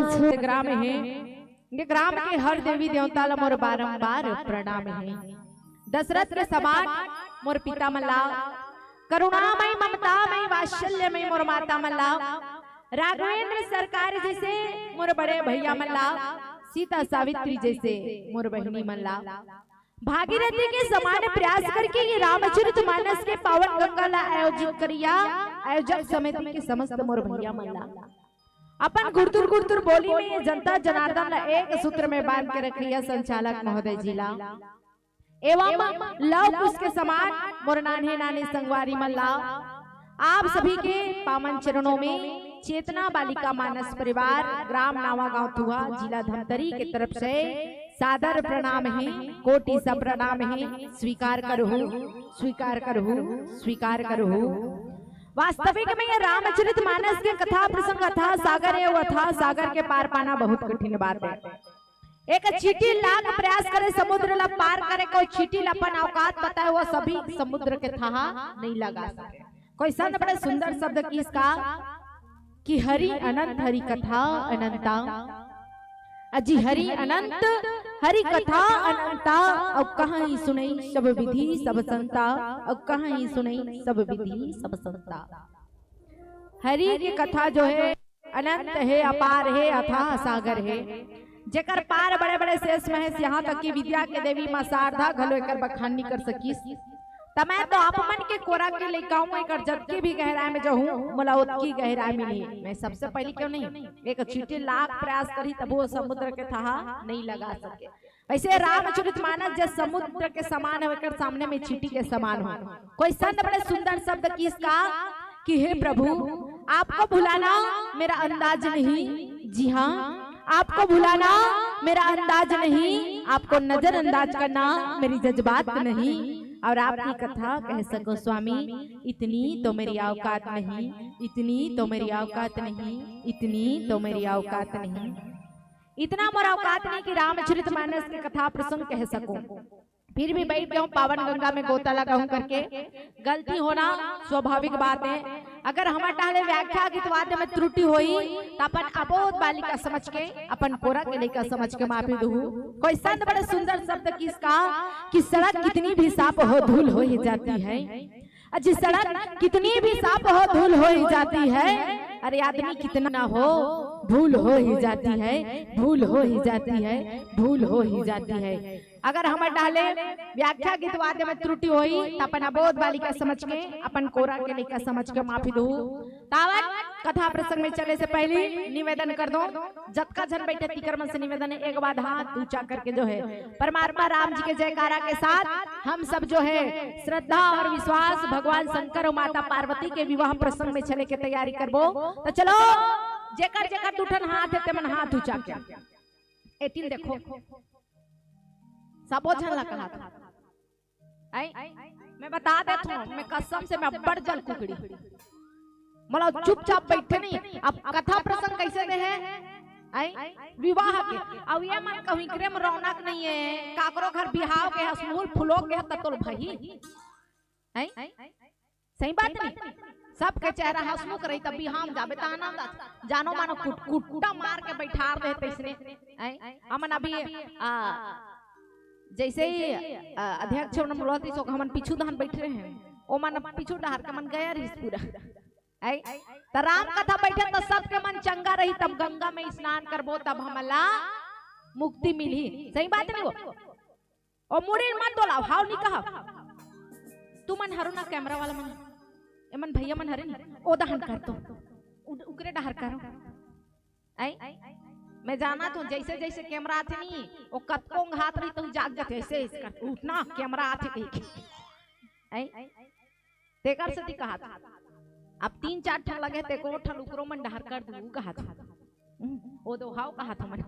ग्राम है, ये ग्राम के हर देवी देवता ला मोर बारंबार प्रणाम है। दशरथ के समान मोर पिता मल्ला, करुणामय ममतामय वात्सल्यमय मोर माता मल्ला, राघवेंद्र सरकार जैसे मोर बड़े भैया मल्ला, सीता सावित्री जैसे मोर बहनी मल्ला, भागीरथी के समान प्रयास करके ये रामचरितमानस के पावन गंगा ला आयोजित करिया। आयोजक समिति के समस्त मोर भैया मल्ला अपन गुरतुर गुरतुर बोली में ये जनता जनार्दन ला एक सूत्र में बांध के रख लिया। संचालक महोदय जिला एवं लव कुश के समान मोर नान्हे नानी संगवारी मल्ला, आप सभी के पावन चरणों में चेतना बालिका मानस परिवार ग्राम नावा गांव तुहा जिला धमतरी के तरफ से सादर प्रणाम है, कोटि सा प्रणाम है। स्वीकार करो, स्वीकार करो, स्वीकार करो। वास्तविक में ये रामचरितमानस के कथा प्रसंग अथा सागर है, वो अथा सागर के पार पाना बहुत कठिन बात है। एक चीटी लाख प्रयास करे समुद्र ला पार करे, कोई चीटी अपन औकात पता है वो सभी समुद्र के था नहीं लगा सके। कोई संत बड़े सुंदर शब्द किसका कि हरि अनंत हरि कथा अनंता, अजी हरि अनंत हरि कथा अनंता, अब कहाँ ही सुनई सब विधि सब संता, अब कहाँ ही सुनई सब विधि सब संता। हरि की कथा जो है अनंत है, अपार है, अथाह सागर है, जेकर पार बड़े बड़े शेष महेश यहाँ तक की विद्या के देवी मां शारदा घलो एकर बखान नहीं कर सकीस। तमै तो आप मन के कोरा के लेकाऊ में कर जब के भी गहराई में जो हूँ मोला उतकी गहराई मिली। मैं सबसे पहले क्यों नहीं एक चीटी लाख प्रयास करी तब वो समुद्र के था नहीं लगा सके। वैसे रामचरितमानस जो समुद्र के समान है कर सामने में चीटी के समान हो। कोई संत बड़े सुंदर शब्द किसका कि हे प्रभु आपको भुलाना मेरा अंदाज नहीं, जी हाँ आपको भुलाना मेरा अंदाज नहीं, आपको नजरअंदाज करना मेरी जज्बात नहीं, और आपकी कथा कह सको स्वामी इतनी तो मेरी औकात नहीं, इतनी तो मेरी औकात नहीं, इतनी तो मेरी औकात नहीं। इतना मोरा औकात नहीं कि रामचरितमानस की कथा प्रसंग कह सकूं, फिर भी बैठ गया हूं पावन गंगा में गोता लगाऊं करके। गलती होना स्वाभाविक बात है। अगर हमारे टाले व्याख्या गीतवाद्य में त्रुटि हुई तो अपन अबोध बालिका समझ के अपन कोरा के लेकर समझ के माफी दू। कोई संत बड़े सुंदर शब्द किसका कि सड़क कितनी भी साफ हो धूल हो ही जाती है, जी सड़क कितनी भी साफ हो धूल हो ही जाती है, अरे आदमी कितना ना हो भूल हो ही जाती है, भूल हो ही जाती है, भूल हो ही जाती है। अगर हम डाले व्याख्या गीतवाद्य में त्रुटि हुई तो अपन अबोध बालिका समझ के अपन कोरा के लेकर समझ के माफी दू। तावत कथा प्रसंग में चले से पहले निवेदन कर दो, जतका जन बैठे तिकर मन से निवेदन है एक बार हाथ ऊंचा करके जो है परमात्मा राम जी के जयकारा के साथ हम सब जो है श्रद्धा और विश्वास भगवान शंकर और माता पार्वती के विवाह प्रसंग में चले के तैयारी करबो। तो चलो जेकर जेकर टूटन हाथ है तेमन हाथ ऊंचा के एतिन देखो सबो झन ला कहा था। मैं बता देता हूँ, मैं कसम से मैं बड़ जल कुकड़ी मला चुपचाप बैठे नहीं। अब कथा प्रसंग कैसे दे है विवाह के, अब ये मन कहीं करे में रौनक नहीं है, काकरो घर बिहाव के हसमूल फुलो के ततुल भई सही बात नहीं। सबके चेहरा हसमुख रही तब बिहाम जाबे ताना जानो मानो कुटा मार के बैठा दे तैसने हमन अभी जैसे ही अध्यक्ष बोलती सो हमन पीछू दहन बैठ रहे हैं ओ मन पीछू डहर के मन गया रही पूरा त राम कथा बैठे तो सबके मन चंगा रही, तब गंगा में स्नान करबो तब हमला मुक्ति मिली। सही बात नहीं वो ओ मुड़ी मत डोला हाउ नहीं कहा तू मन हरु ना कैमरा वाला मन एमन भैया मन हरे ओ दहन कर तो उकरे डहर करो मैं जाना तो जैसे जैसे कैमरा आते नहीं वो कतकों हाथ रही तो जाग जाते ऐसे कर उठना कैमरा आते कहीं तेकर से कहा था अब 3-4 ठन लगे ते को ठन उकरो मन डहर कर दू कहा था ओ दो हाउ कहा था मन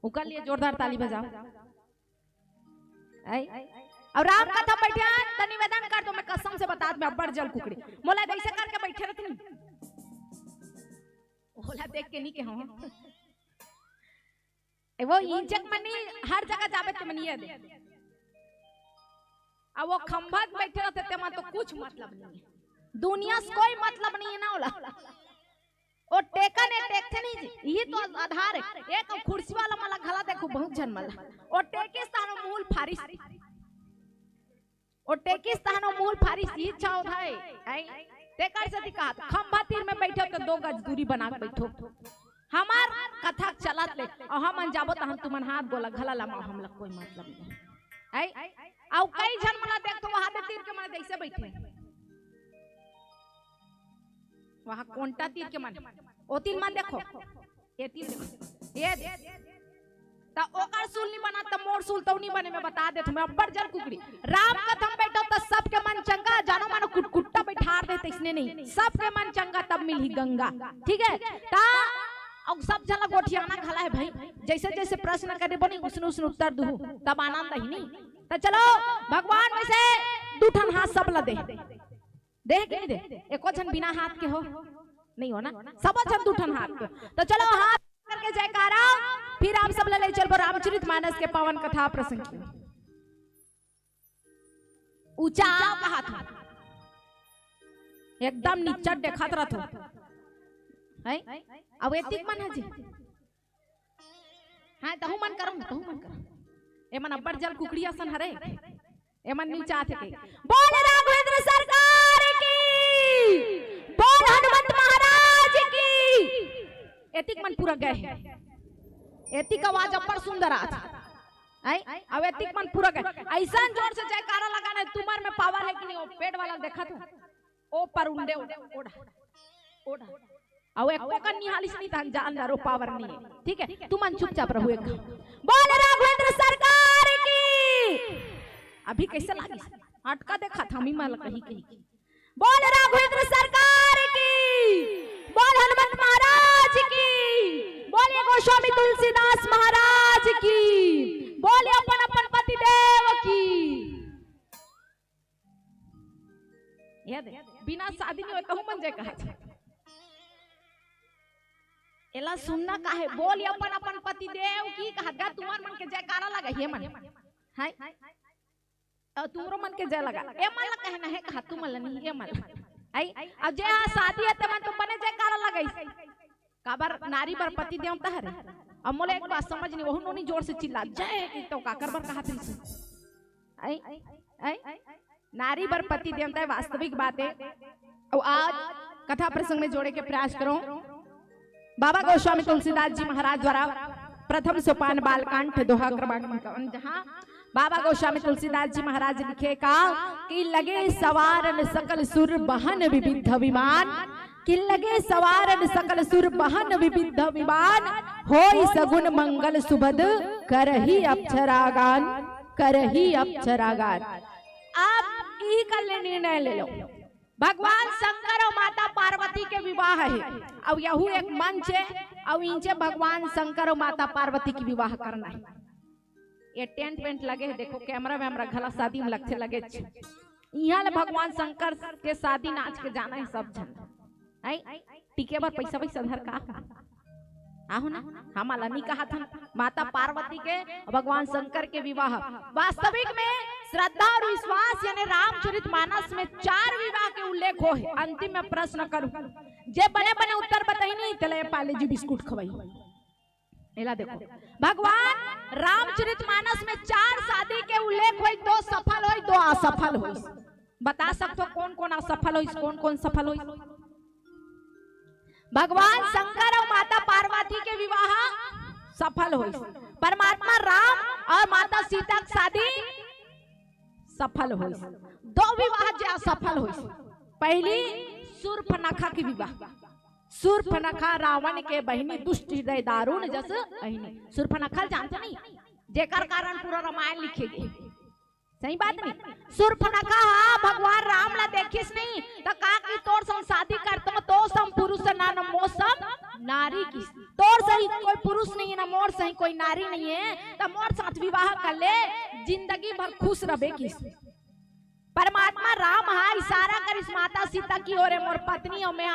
उकर लिए जोरदार ताली बजाओ। और राम कथा बैठे त निवेदन कर दो, मैं कसम से बता मैं बड़ जल कुकड़ी मोला ऐसे करके बैठे रहती ओला देख के नहीं के हम वो इज्जत मनी हर जगह जाबे ते मनिए दे अब वो खंभा बैठे रहते ते तो कुछ मतलब नहीं है, दुनिया से कोई मतलब नहीं है ना ओला ओ टेका ने टेकथे नहीं जी ये तो आधार है एक कुर्सी वाला मला घला देखो बहुत जन मला ओ टेके स्थानो मूल फारिस ओ टेके स्थानो मूल फारिस ये चाव है टेकर से कहा खंभा तीर में बैठो तो 2 गज दूरी बना के बैठो हमार कथा चलत ले और हम जाबो त हम तुमन हाथ गोला घला ला हम लोग कोई मतलब नहीं आई आउ कई जन मला देखतो वहां दे तीर के माने ऐसे बैठे वहां कोंटा तीर के माने ओ तीर मान देखो ये तीर ये ता ओकर सूल नहीं बना त मोर सूल तो नहीं बने मैं बता दे तुम्हें अब्बर जल कुकड़ी राम कथम बैठो त सबके मन चंगा जानो मानो कुटकुट्टा बैठार देते इसने नहीं सबके मन चंगा तब मिली गंगा ठीक है ता और सब जना गोठियाना खला है भाई जैसे जैसे प्रश्न करे बनी उसने उसने उत्तर दू तब आनंद ही नहीं तो चलो भगवान में से दूठन हाथ सब ला दे देख नहीं दे एको जन बिना हाथ के हो नहीं हो ना सब जन दूठन हाथ के तो चलो हाथ करके जयकारा फिर आप सब ले चलो रामचरितमानस के पावन कथा प्रसंग की ऊंचा का हाथ एकदम नीचा देखत रहतो है अब एतिक मन है जी हां तहु मन करो ए मन अब्बर जल कुकड़ी असन हरे ए मन नीचा थे के बोल राघवेंद्र सरकार की बोल हनुमंत महाराज की एतिक मन पूरा गए है एतिक आवाज अब्बर सुंदर आ आई अब एतिक मन पूरा गए ऐसा जोर से जयकारा लगाना तुम्हार में पावर है कि नहीं ओ पेड़ वाला देखा था ओ पर उंडे ओढ़ा अब एको का निहालिस नहीं था जानदारो पावर नहीं है ठीक है तुम मन चुपचाप रहो एक बोल राघवेंद्र सरकार की अभी कैसे लागी अटका देखा था मी माल कहीं बोल राघवेंद्र सरकार की बोल हनुमंत महाराज की बोलिए गोस्वामी तुलसीदास महाराज की बोलिए अपन अपन पति देव की याद बिना शादी नहीं होता हूं मन जे कहा एला सुनना काहे बोल अपन अपन पति देव की कहा तुम्हार मन के जयकारा लगा हे मन हाय तुमरो मन के जय लगा ए मन कहे ना है कहा तुम मन नहीं ए मन आई अब जे शादी है त मन तो बने जयकारा लगाई काबर नारी बर पति देव त हरे अब मोले एक बात समझ नहीं ओहु नहीं जोर से चिल्ला जय तो काकर बर कहा थी आई नारी बर पति देव त वास्तविक बात है और आज कथा प्रसंग में जोड़े के प्रयास करो बाबा गोस्वामी तुलसीदास जी महाराज द्वारा प्रथम सोपान बालकांड दोहा क्रमांक जहाँ बाबा गोस्वामी तुलसीदास जी महाराज लिखे का कि लगे सवारन सकल सुर बहन विविध विमान कि लगे सवारन सकल सुर बहन विविध विमान होई सगुन मंगल सुबद करही अप्सरागान आप यही कर ले निर्णय ले लो भगवान शंकर और माता पार्वती के विवाह है अब यहू एक मंच है और इनसे भगवान शंकर और माता पार्वती की विवाह करना है ये टेंट वेंट लगे है देखो कैमरा वैमरा घला शादी में लगते लगे यहाँ भगवान शंकर के शादी नाच के जाना है सब जन आई टीके पर पैसा धर का आहू ना हमारा नहीं कहा था माता पार्वती के भगवान शंकर के विवाह वास्तविक में श्रद्धा और विश्वास यानी रामचरितमानस में 4 विवाह के उल्लेख हो है अंतिम में प्रश्न करूं जे बने बने उत्तर बताई नहीं तले पाले जी बिस्कुट खवाई एला देखो भगवान रामचरितमानस में 4 शादी के उल्लेख हो 2 सफल हो 2 असफल हो बता सकते हो कौन कौन असफल हो कौन कौन सफल हो भगवान शंकर और माता पार्वती के विवाह सफल हुई परमात्मा राम और माता सीता की शादी सफल हुई 2 विवाह जो सफल हुई पहली शूर्पणखा की विवाह शूर्पणखा रावण के बहिनी दुष्ट हृदय दारुण जस बहिनी शूर्पणखा जानते नहीं जेकर कारण पूरा रामायण लिखे गए सही बात नहीं शूर्पणखा भगवान राम ला देखिस नहीं तो का की तोर संग शादी करतो तो सम पुरुष ना न मोसम नारी की तोर सही कोई पुरुष नहीं है ना मोर सही कोई नारी नहीं है तो मोर साथ विवाह कर ले जिंदगी भर खुश रहे की परमात्मा राम हा इशारा कर इस माता सीता की ओर मोर पत्नी और मैं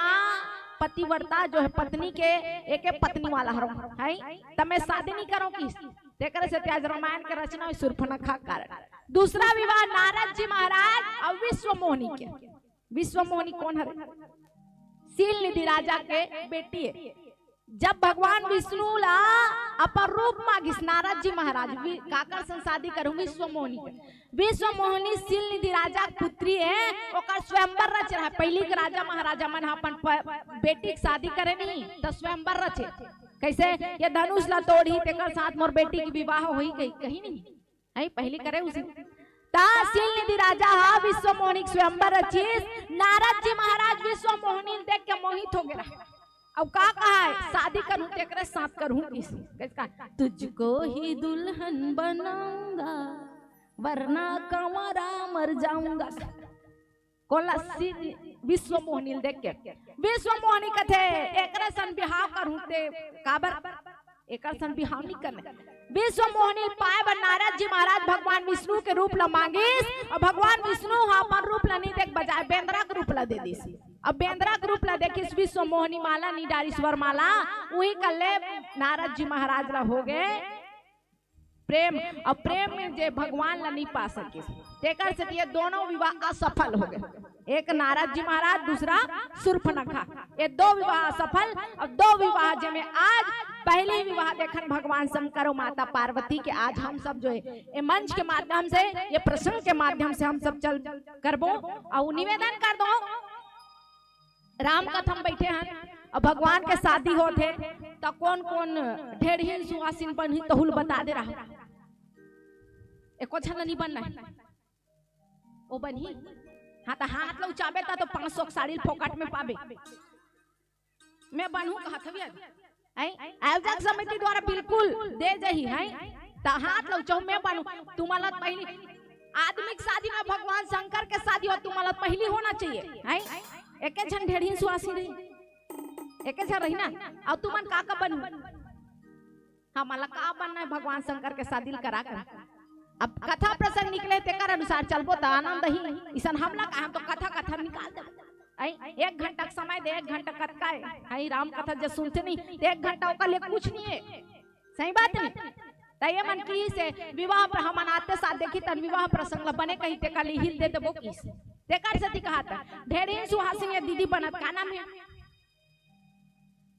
पतिव्रता जो है पत्नी के एक पत्नी वाला है तब मैं शादी नहीं करो की तेकर से त्याज रामायण के रचना शूर्पणखा कारण दूसरा विवाह नारद जी महाराज और विश्वमोहिनी के विश्वमोहिनी कौन है शील निधि राजा के बेटी है। जब भगवान विष्णु ला अपर रूप मांगिस नारद जी महाराज काकर संग शादी करूं विश्व मोहिनी के। विश्व मोहिनी शील निधि राजा पुत्री है, ओकर स्वयंवर रच रहा। पहली के राजा महाराजा मन अपन बेटी के शादी करे नहीं तो स्वयंवर रचे। कैसे ये धनुष ला तोड़ी तेकर साथ मोर बेटी की विवाह होई गई कहीं नहीं है, पहली करे उसी शील निधि राजा हा विश्व मोहिनी स्वयंवर रचिस। नारद जी महाराज विश्व मोहिनी देख के मोहित हो गया। अब का कहा है शादी करूं तेरे साथ करूं किसी कैसा तुझको ही दुल्हन बनाऊंगा वरना कंवरा मर जाऊंगा। कोला विश्व मोहिनी देख के विश्व मोहिनी कथे एकरे सन बिहाव करूं ते काबर एकर सन बिहाव नहीं करने। विश्व मोहिनी पाए बर नारद जी महाराज भगवान विष्णु के रूप ला मांगिस और भगवान विष्णु हा अपन रूप ला नहीं देख बजाय बेंद्रा के रूप ला दे दिस। अब बेंद्रा के रूप ला देखिस विश्व मोहिनी माला नी डारी स्वर माला वही कल्ले नारद जी महाराज ला हो गए प्रेम। और प्रेम में जे भगवान ला नहीं पा सके तेकर से ये दोनों विवाह असफल हो गए। एक नारद जी महाराज दूसरा शूर्पणखा, ये दो विवाह असफल। और दो विवाह जिसमें आज पहले विवाह देखन भगवान शंकर और माता पार्वती के आज हम सब जो है ये मंच के माध्यम से ये प्रसंग के माध्यम से हम सब चल करबो और निवेदन कर दो। राम कथम बैठे हैं और भगवान के शादी होते तो कौन कौन ढेर सुहासिन बनी तहुल बता दे रहा एको छन नहीं बनना है ओ बनी। हाँ तो हाथ लो चाबे तो 500 साड़ी फोकट में पाबे। मैं बनू कहा था आयोजक समिति द्वारा बिल्कुल दे जही है तो हाथ लो चाहो मैं बनू। तुम्हारा पहली आदमी की शादी में भगवान शंकर के शादी हो तुम्हारा पहली होना चाहिए है। एक छन ढेरी सुहासी रही एक छन रही ना और तुमन का बनू। हाँ मला का बनना है भगवान शंकर के शादी करा कर। अब कथा प्रसंग निकले तेकर अनुसार चलबो तो आनंद ही इसन हमला का हम तो कथा कथा निकाल दे। 1 घंटा का समय दे 1 घंटा कथा है राम कथा जो सुनते नहीं 1 घंटा ओकर लिए कुछ नहीं है। सही बात नहीं तो ये मन की से विवाह पर हम आते साथ देखी तन विवाह प्रसंग ला बने कहीं ते काली हिल दे देबो किस तेकर सती कहा था ढेरी सुहासिन ये दीदी बनत का नाम है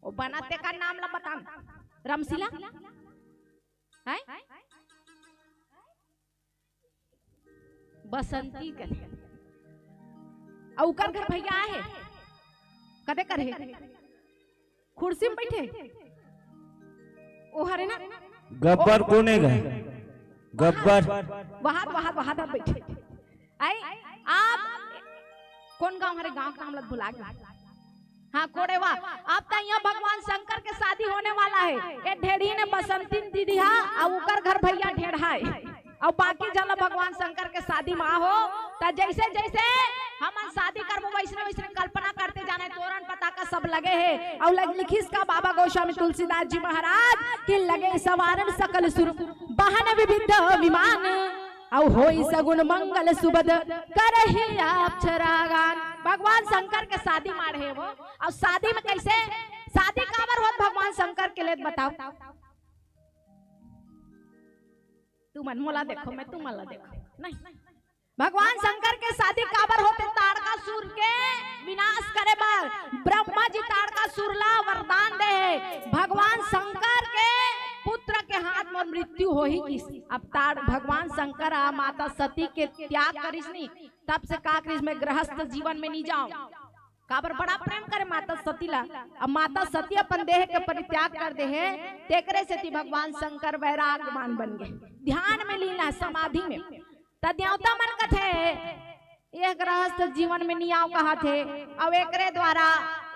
वो बनाते का नाम ला बता रमशिला है बसंती के औकर घर भैया है कदे करे कुर्सी में बैठे ओ हरे ना गब्बर कोने गए गब्बर वहां बैठे आई आप कौन गांव हमारे गांव का नाम लग भुला गया। हाँ कोड़ेवा अब तो यहाँ भगवान शंकर के शादी होने वाला है। ये ढेरी ने बसंती दीदी हा और उकर घर भैया ढेढ़ा है और बाकी जला भगवान शंकर के शादी माँ हो तो जैसे जैसे हम शादी करबो वैसे वैसे कल्पना करते जाने तोरण पताका सब लगे है और लिखिस का बाबा गोस्वामी तुलसीदास जी महाराज के लगे सवारण सकल सुर बहन विविध विमान और होई सगुन मंगल सुबद करहि आप छरागान। भगवान शंकर के शादी मार है वो और शादी में कैसे शादी काबर होत भगवान शंकर के लिए बताओ। तू मन मोला देखो मैं तू मला देखो नहीं भगवान शंकर के शादी काबर होते ताड़कासुर के विनाश करे बार ब्रह्मा जी ताड़कासुर ला वरदान दे भगवान शंकर के पुत्र के हाथ में मृत्यु हो ही किस। अब ताड़ भगवान शंकर माता सती के त्याग करिस नहीं तब से का करिस मैं गृहस्थ जीवन में नहीं जाऊं काबर बड़ा प्रेम करे माता सती ला। अब माता सती अपन देह के परित्याग कर दे है तेकरे से भगवान शंकर वैराग्यवान बन गए ध्यान में लीला समाधि में त देवता मन कथे ये गृहस्थ जीवन में नहीं आओ कहा थे अब एकरे द्वारा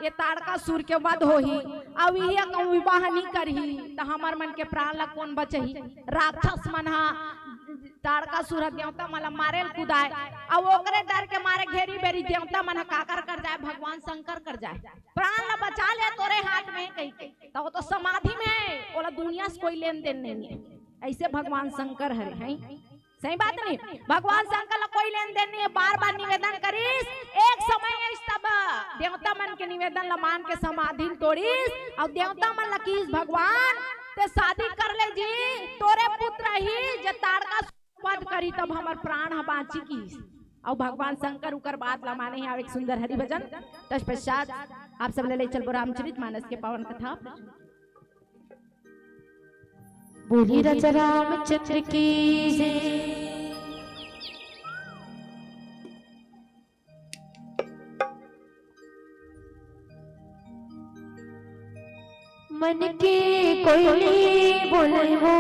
ये ताड़कासुर के वध हो ही अब ये कहूँ विवाह नहीं करही तो हमार मन के प्राण ला कौन बचही। राक्षस मन हा ताड़कासुर देवता मला मारे कुदाए अब ओकरे डर के मारे घेरी बेरी देवता मन काकर कर जाए भगवान शंकर कर जाए प्राण ला बचा ले तोरे हाथ में कही के तो वो तो समाधि में है ओला दुनिया से कोई लेन देन नहीं है। ऐसे भगवान शंकर हरे हैं सही बात नहीं भगवान शंकर ला कोई लेन देन नहीं है। बार बार निवेदन करीस एक समय तब देवता मन के निवेदन ला मान के समाधि तोड़ीस और देवता मन ला कीस भगवान ते शादी कर ले जी तोरे पुत्र ही जे ताड़का वध करी तब हमर प्राण ह बाची कीस और भगवान शंकर उकर बात ला माने हैं। एक सुंदर हरि भजन तत्पश्चात आप सब ले चल रामचरित मानस के पावन कथा। बोली रच रामचंद्र की जय। मन के कोयले बोले वो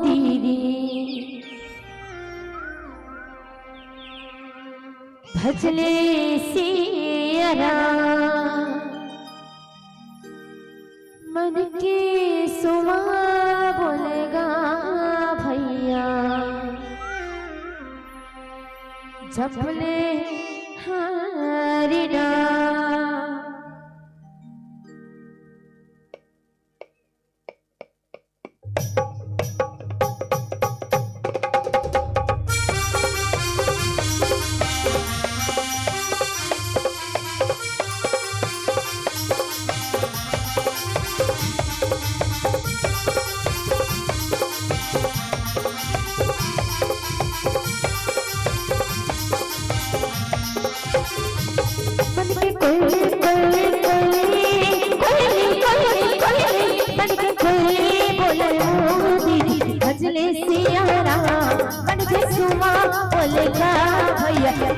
दीदी भजले सिया मन के सुमा बोलेगा भैया जपले हरिना।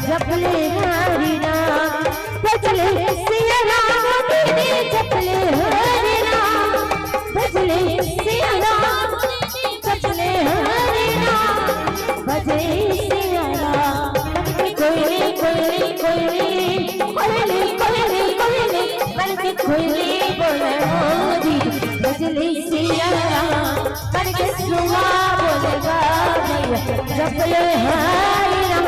जपले हरिना भजले सिया राम दीदी जपले हरिना भजले सिया राम भजले हरिना भजले सिया राम। कोयले कोयले कोयले कोयले कोयले कोयले मन के कोयले बोले मोदी भजले सिया राम मन के सुमा बोलेगा भैया जपले हरिना।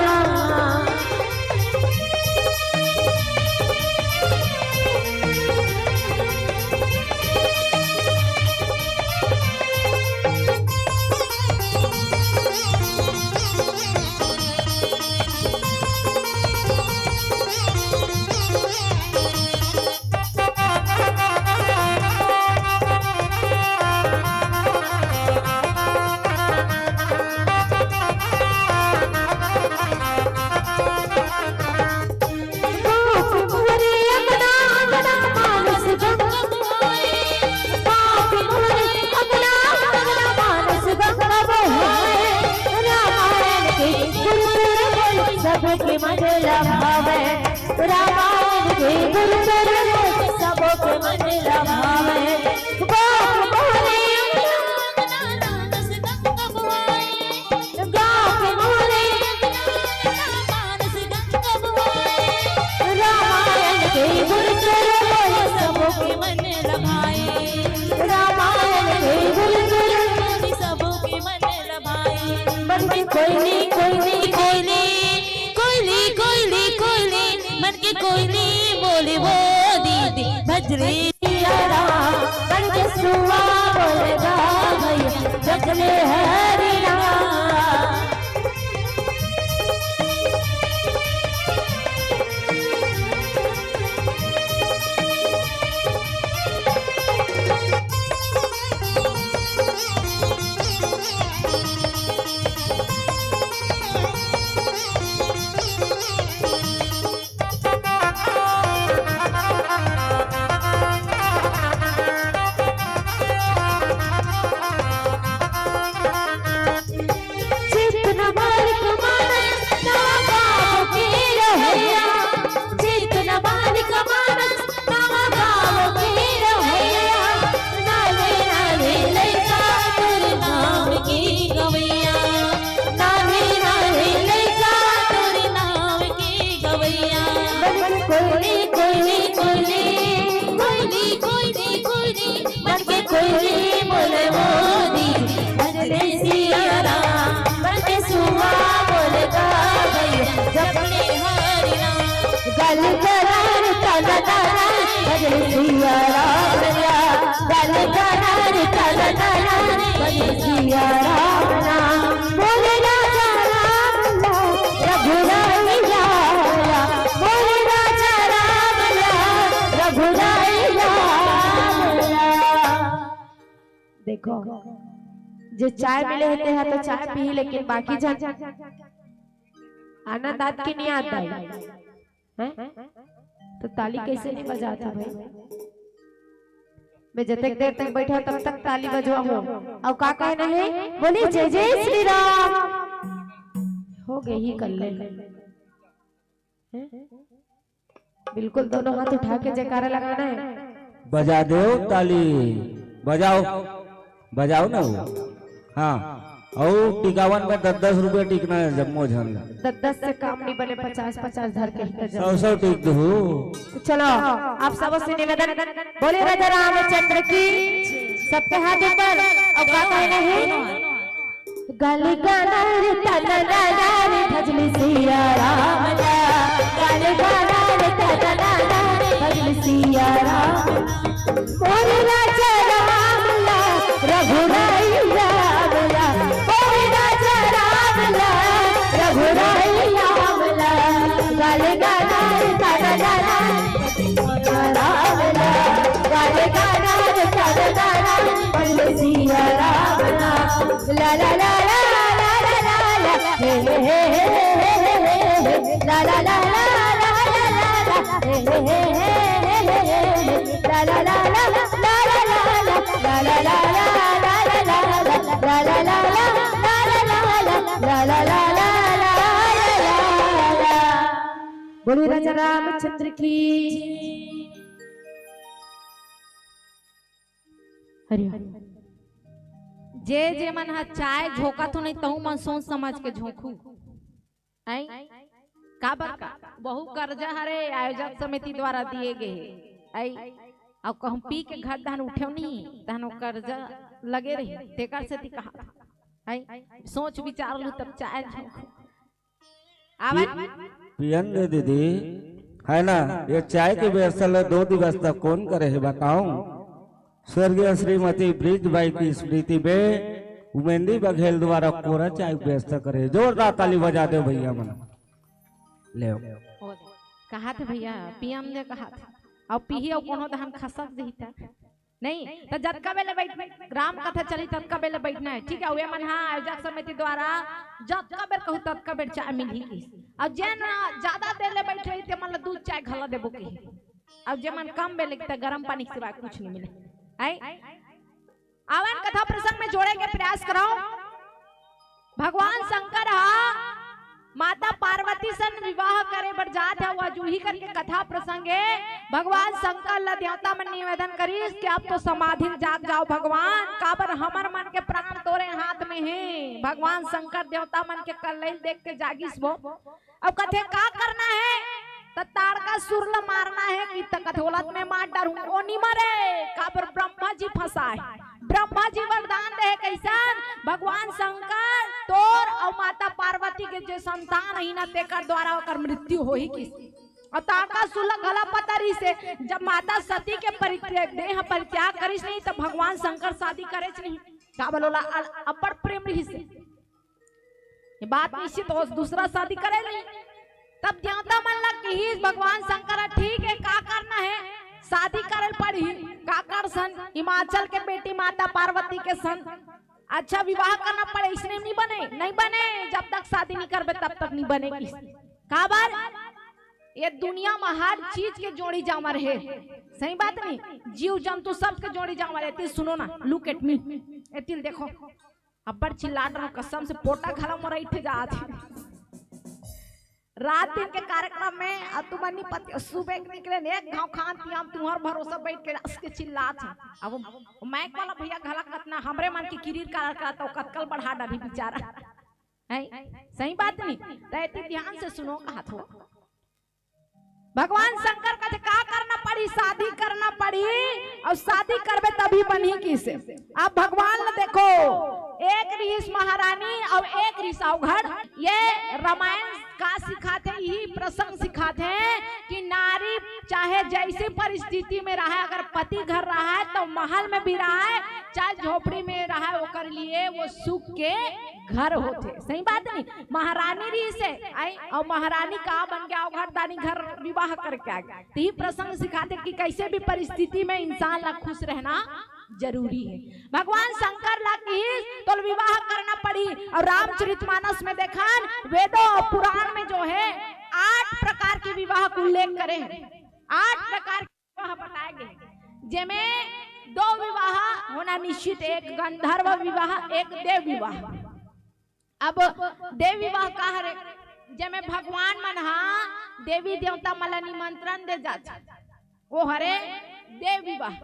सबके मन लभावे रामायण के गुरु सबके मन लभावे। रामायण के गुरु सबके मन लभाए रामायण के गुरु सबके मन लभाए। मन के कोयली कोयली कोयली कोयली कोयली कोयली मन के कोयली बोले वो दीदी भजले सिया राम मन के सुआ बोलेगा भैया भजले हरिना। गल करार तला तला भजले सिया राम गल करार तला तला भजले सिया राम बोले राजा राम रघुराई लाला बोले राजा राम रघुराई लाला। देखो जो चाय मिले होते हैं तो चाय पी, लेकिन बाकी आनंद आत की नहीं आता है तो ताली कैसे नहीं बजाता भाई? मैं जब तक देर तक बैठा तब तक ताली बजवाऊं। अब का कहना है? बोली जय जय श्री राम। हो गई ही कर ले। बिल्कुल दोनों हाथ उठा के जयकारा लगाना है। बजा दो ताली, बजाओ बजाओ ना वो। हाँ और टिकावन में 10-10 रुपए टिकना है जम्मो झन। 10-10 से काम नहीं बने, 50-50 धर के 100-100 टिक दो। चलो आप सबसे निवेदन, बोले राजा रामचंद्र की, सबके हाथ ऊपर। अब क्या कहना है? गाली गाना रे तना गाना रे भजली सिया राम ला, गाली गाना रे तना गाना रे भजली सिया राम। बोले राजा राम ला रघुराई राम ला, बोले राजा राम ला रघुराई राम ला, गाली गाना रे तना गाना राम ला, गाली गाना रे तना गाना भजली सिया राम ला। ला ला ला हे हे हे ला ला ला ला ला हे हे हे ला ला ला ला ला ला ला ला बोलो राजा रामचंद्र की। हरि जे जे मन हा चाय झोंका तो नहीं तहु मन सोच समझ के झोंकू आई का बरका बहु कर्जा हरे आयोजक समिति द्वारा दिए गए आई। अब कहूं पी के घर धान उठे नहीं धानो कर्जा लगे रही तेकर से कहा आई सोच विचार लू तब चाय झोंकू आवे पियन दे दीदी है ना। ये चाय की व्यवस्था 2 दिवस तक कौन करे है बताऊं? स्वर्गीय श्रीमती ब्रिजबाई की स्मृति में उमेंदी बघेल द्वारा कोरा चाय व्यवस्था करे। जोरदार ताली बजा दे भैया मन। ले कहा थे भैया पीएम ने कहा था अब पीही और कोनो धान खसक देता नहीं तो जतका बेले बैठ ग्राम कथा चली ततका बेले बैठना है ठीक है। वे मन हाँ आयोजक समिति द्वारा जतका बेर कहू ततका बेर चाय मिली और जे ना ज्यादा देर ले बैठ रही थे मतलब दूध चाय घला देबो के अब जे मन कम बेले त गरम पानी के सिवा कुछ नहीं मिले आई। आवन कथा प्रसंग में जोड़े के प्रयास कराओ। भगवान शंकर माता पार्वती सन विवाह करे बर जात है वह जूही करके कथा प्रसंग है। भगवान शंकर ला देवता मन निवेदन करीस कि आप तो समाधि जाग जाओ भगवान काबर हमर मन के प्राण तोरे हाथ में है। भगवान शंकर देवता मन के कल्लैल देख के जागिस वो अब कथे का करना है तो ताड़का सुरला मारना है कि कथोलत में मार डालूं वो नहीं मरे काबर ब्रह्मा जी फंसाए। ब्रह्मा जी वरदान दे कैसन भगवान शंकर तोर और माता पार्वती के जो संतान ही ना तेकर द्वारा ओकर मृत्यु होही किस और ताड़का सुरला गला पतरी से जब माता सती के देह परित्याग करिस नहीं तो भगवान शंकर शादी करे नहीं का बोला अपर प्रेम रही से ये बात निश्चित हो दूसरा शादी करे नहीं। तब देवता मन लग ही भगवान शंकर ठीक है का करना है शादी करल पड़ी का कर सन हिमाचल के बेटी माता पार्वती के सन अच्छा विवाह करना पड़े इसने नहीं बने जब तक शादी नहीं करबे तब तक नहीं बनेगी। का बार ये दुनिया में हर चीज के जोड़ी जामर है सही बात नहीं जीव जंतु सब के जोड़ी जामर है। सुनो ना लुक एट मी एतिल देखो अब्बर चिल्लाट रहा कसम से पोटा खला मोरा इठे जात रात दिन के कार्यक्रम में तुमनी पति सुबह निकले एक गांव खान हम तुम्हार भरोसा बैठ के उसके चिल्लात अब मैक वाला भैया घला कतना हमरे मन की किरीर का करता कतकल बढ़ा डाली बेचारा है सही बात नहीं रहती ध्यान से सुनो कहा थो भगवान शंकर का क्या करना पड़ी शादी करना पड़ी और शादी करबे तभी बनी किसे। अब भगवान ने देखो एक ऋषि महारानी और एक ऋषि अवघड़ ये रामायण का सिखाते यही प्रसंग सिखाते हैं कि नारी चाहे जैसी परिस्थिति में रहा अगर पति घर रहा है तो महल में भी रहा है चाहे झोपड़ी में रहा है वो कर लिए वो सुख के घर होते सही बात नहीं। महारानी री से आई और महारानी का बन गया अवघड़ दानी घर विवाह करके आ गया तो ये प्रसंग सिखाते कि कैसे भी परिस्थिति में इंसान ला खुश रहना जरूरी है। भगवान शंकर ला की तो विवाह करना पड़ी। और रामचरितमानस में देखान वेदों और पुराण में जो है 8 प्रकार के विवाह को उल्लेख करे, 8 प्रकार के विवाह बताए गए, जिसमें 2 विवाह होना निश्चित, एक गंधर्व विवाह, एक देव विवाह। अब देव विवाह का हरे जिसमें भगवान मन देवी देवता मला निमंत्रण दे जाते, वो हरे देव विवाह।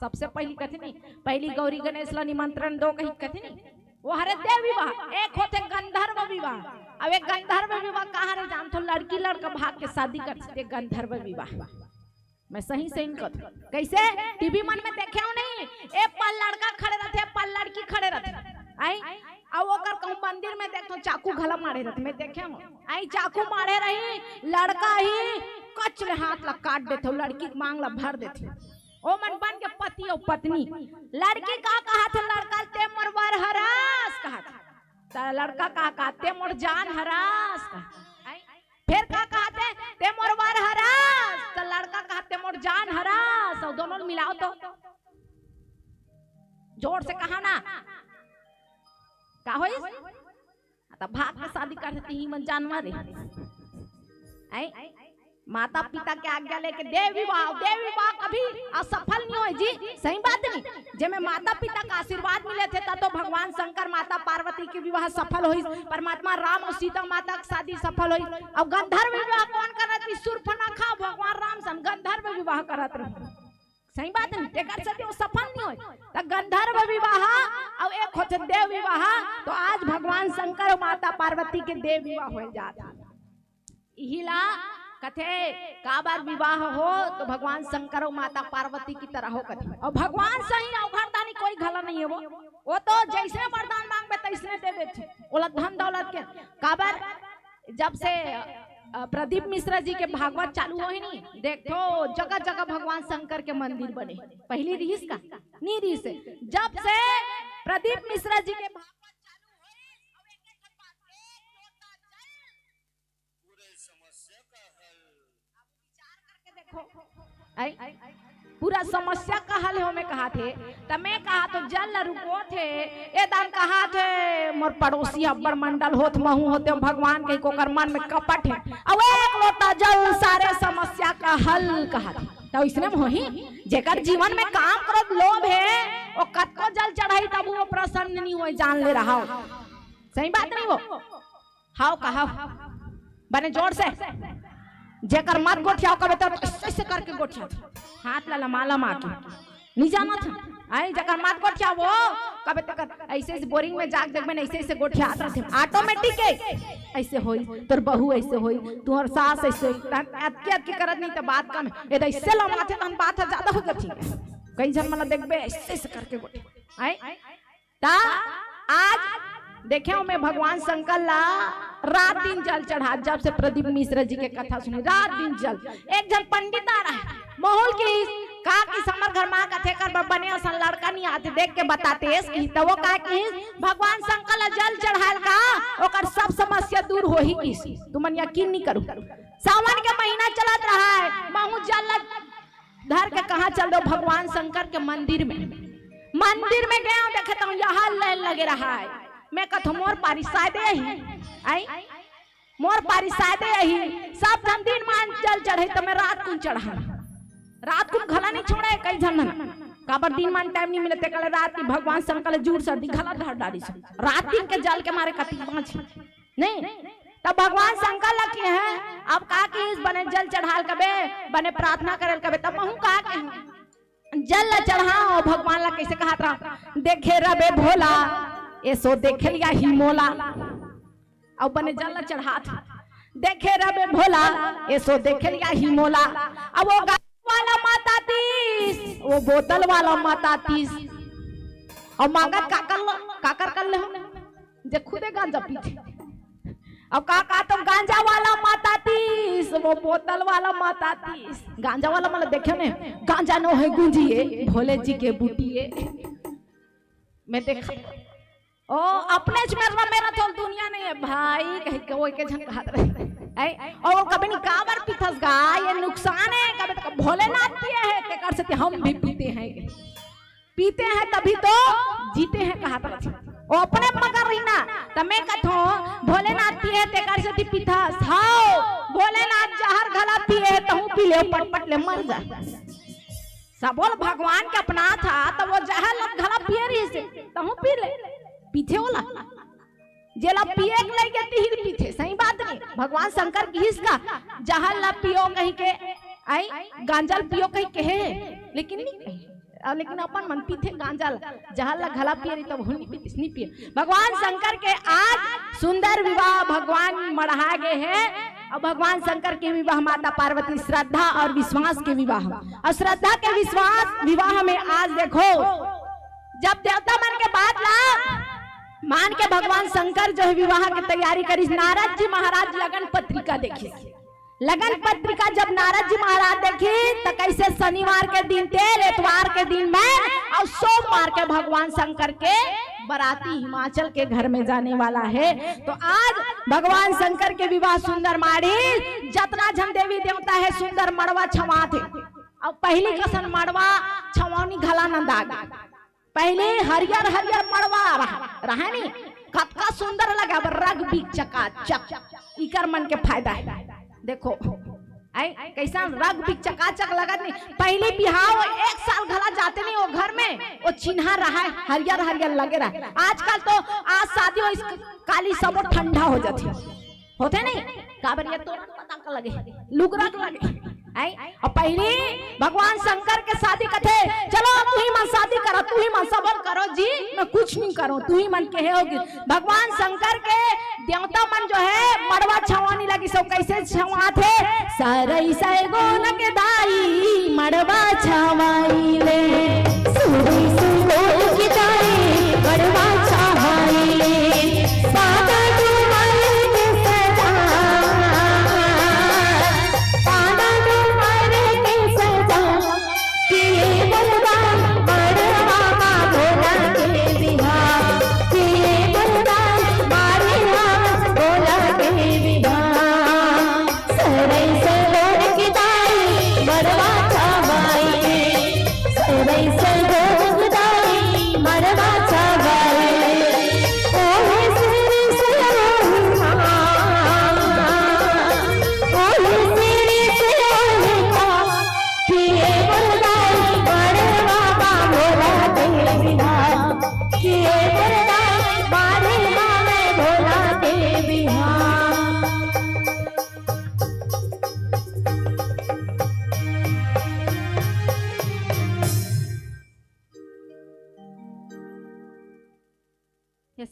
सबसे पहली कथे नहीं, पहली गौरी गणेश ला निमंत्रण दो कही कथे नहीं, वो हरे देव विवाह। एक होते गंधर्व विवाह। अब एक गंधर्व विवाह कहा रे जान, तो लड़की लड़का भाग के शादी करते गंधर्व विवाह। मैं सही कैसे टीवी मन में देखे हो नहीं, एक पल लड़का खड़े रहते, पल लड़की खड़े रहते, आई अब ओकर कहूं मंदिर में देखो चाकू घला मारे रहते, मैं देखे हो आई चाकू मारे रही, लड़का ही कच ले हाथ ला काट देते, लड़की मांग ला भर देते, ओ मन बन के पति और पत्नी। लड़की का कहा था, लड़का ते मोर वर हरास कहा था, लड़का कहा ते मोर जान हरास कहा, फिर का कहते ते मोर वर हरास, तो लड़का कहते मोर जान हरास, और दोनों मिलाओ तो जोर से कहा ना का होई, तो भाग के शादी करती ही मन जानवर है। माता पिता के आज्ञा लेके देव विवाह कभी असफल नहीं हो जी, सही बात नहीं। जब माता पिता का आशीर्वाद मिले थे तो भगवान शंकर माता पार्वती के विवाह सफल हुई, परमात्मा राम और सीता माता की शादी सफल हुई। अब गंधर्व विवाह कौन करत थी, शूर्पणखा भगवान राम सन गंधर्व विवाह करत रहे, सही बात नहीं, तेकर से वो सफल नहीं हो। तो गंधर्व विवाह और एक होते देव विवाह, तो आज भगवान शंकर और माता पार्वती के देव विवाह हो जाता। इहिला कथे का बार विवाह हो तो भगवान शंकर और माता पार्वती की तरह हो कथे, और भगवान सही अवघड़दानी कोई घला नहीं है, वो तो जैसे वरदान मांगबे तैसने दे देते, ओला धन दौलत के। का बार जब से प्रदीप मिश्रा जी के भागवत चालू हो ही नहीं, देखो जगह जगह भगवान शंकर के मंदिर बने, पहली रीस का नहीं रीस है, जब से प्रदीप मिश्रा जी के पूरा समस्या का हल हो में कहा थे, तब मैं कहा तो जल रुको थे, ए दान कहा थे मोर पड़ोसी अब्बर मंडल होत महू होते भगवान के को मन में कपट है, अब एक लोटा जल सारे समस्या का हल कहा थे। तो इसने होही जेकर जीवन में काम करत लोभ है, वो कतको जल चढ़ाई तब वो प्रसन्न नहीं हो, जान ले रहा हो, सही बात नहीं वो हाउ कहा बने जोर से, जेकर मत गोठियाओ कबे तो ऐसे करके गोठिया हाथ ला लमा लमा के नहीं जाना था, आई जेकर मत गोठिया वो कबे तक ऐसे ऐसे बोरिंग में जाग जग में ऐसे ऐसे गोठिया रहते, ऑटोमेटिक है ऐसे होई, तोर बहू ऐसे होई, तोहर सास ऐसे अटके करत नहीं तो बात कम है, ए ऐसे लमाथे तन बात ज्यादा हो जाती है, कई जन मतलब देखबे ऐसे ऐसे करके गोठिया। आई ता आज देखे मैं भगवान शंकर ला रात दिन जल चढ़ा, जब से प्रदीप मिश्रा जी के कथा सुनी रात दिन जल। एक जन पंडित आ रहा है माहौल की कहा कि समर घर माँ कथे कर बने असन लड़का नहीं आते, देख के बताते इसकी, तो वो कहा कि भगवान शंकर ला जल चढ़ाल का ओकर सब समस्या दूर हो ही किसी, तुमन यकीन नहीं करू। सावन के महीना चलत रहा है, महू जल धर के कहा चल दो भगवान शंकर के मंदिर में गया देखता हूँ यहाँ लाइन लगे रहा है, मैं कथो मोर पारी सादे ही आई मोर पारी सादे ही सब धन दिन मान जल चढ़े, तो मैं रात को चढ़ा, रात को घला नहीं छोड़े, कई जन काबर दिन मान टाइम नहीं मिलते, कल रात की भगवान शंकर जूर सर्दी घला धर डाली से रात दिन के जल के मारे कति पांच नहीं, तब भगवान शंकर लगे है। अब कहा कि इस बने जल चढ़ाल कबे बने प्रार्थना करल कबे, तब महू कहा के जल चढ़ाओ भगवान ला कैसे कहा था, देखे रबे भोला ऐसो देखे लिया ही मोला, अब बने जल चढ़ा था, देखे रबे भोला ऐसो देखे लिया ही मोला। अब वो वाला माता तीस, वो बोतल वाला माता तीस, और मांगत काकर कर ले जे खुदे गांजा पीते, अब का तो गांजा वाला माता तीस, वो बोतल वाला माता तीस। गांजा वाला मतलब देखे ने गांजा नो है गुंजिए भोले जी के बूटिए, मैं देखा ओ अपने च मेरा तो दुनिया नहीं है भाई, कहीं के वो के झन हाथ रहे और वो कभी नहीं काबर पीथस गा, ये नुकसान है, कभी तो भोलेनाथ पिए है के कर सकते, हम भी पीते हैं तभी तो जीते हैं कहा था। ओ अपने मगर रही ना तमे कथो भोलेनाथ पिए तेकर से पीता हाओ भोलेनाथ जहर गला पिए तहू पी ले पटपट ले मर जा सबोल भगवान के अपना था तो वो जहर गला पिए रही से तहू पी ले पीथे होला जेला पिए के लगे तिहिर पीथे सही बात नहीं भगवान शंकर की इसका जहर ला पियो कहीं के आई गांजल पियो कहीं के है लेकिन नहीं लेकिन अपन मन पीते गांजा जहर घला पिए रही तब नहीं पिए भगवान शंकर के आज सुंदर विवाह भगवान मढ़ा गए हैं और भगवान शंकर के विवाह माता पार्वती श्रद्धा और विश्वास के विवाह और श्रद्धा के विश्वास विवाह में आज देखो जब देवता मन के बात ला मान के भगवान शंकर जो है विवाह की तैयारी करी नारद जी महाराज लगन पत्रिका देखी लगन पत्रिका जब नारद जी महाराज देखी तो कैसे शनिवार के दिन थे एतवार के दिन में और सोमवार के भगवान शंकर के बराती हिमाचल के घर में जाने वाला है तो आज भगवान शंकर के विवाह सुंदर माड़ी जतना जन देवी देवता है सुंदर मड़वा छवा थे और पहली कसन मड़वा छवानी घला नंदाग पहले हरियर हरियर मड़वा रहा नहीं कतका सुंदर लगा रग भी चकाचक इकर मन के फायदा है देखो कैसा रग भी चकाचक लगा नहीं पहले बिहाव एक साल घला जाते नहीं वो घर में वो चिन्हा रहा है हरियर हरियर लगे रहा आजकल तो आज शादी हो काली सब ठंडा हो जाती होते नहीं काबर ये तो पता का लगे लुगरक लगे और पहले भगवान शंकर के शादी कथे चलो तू ही मन शादी करो तू ही मन सबर करो जी मैं कुछ नहीं करूं तू ही मन के होगी भगवान शंकर के देवता मन जो है मड़वा छवानी लगी सब कैसे छवा थे सरई सैगोन के दाई मड़वा छवाई ले सुरई सुगोन के दाई मड़वा छवाई ले सादा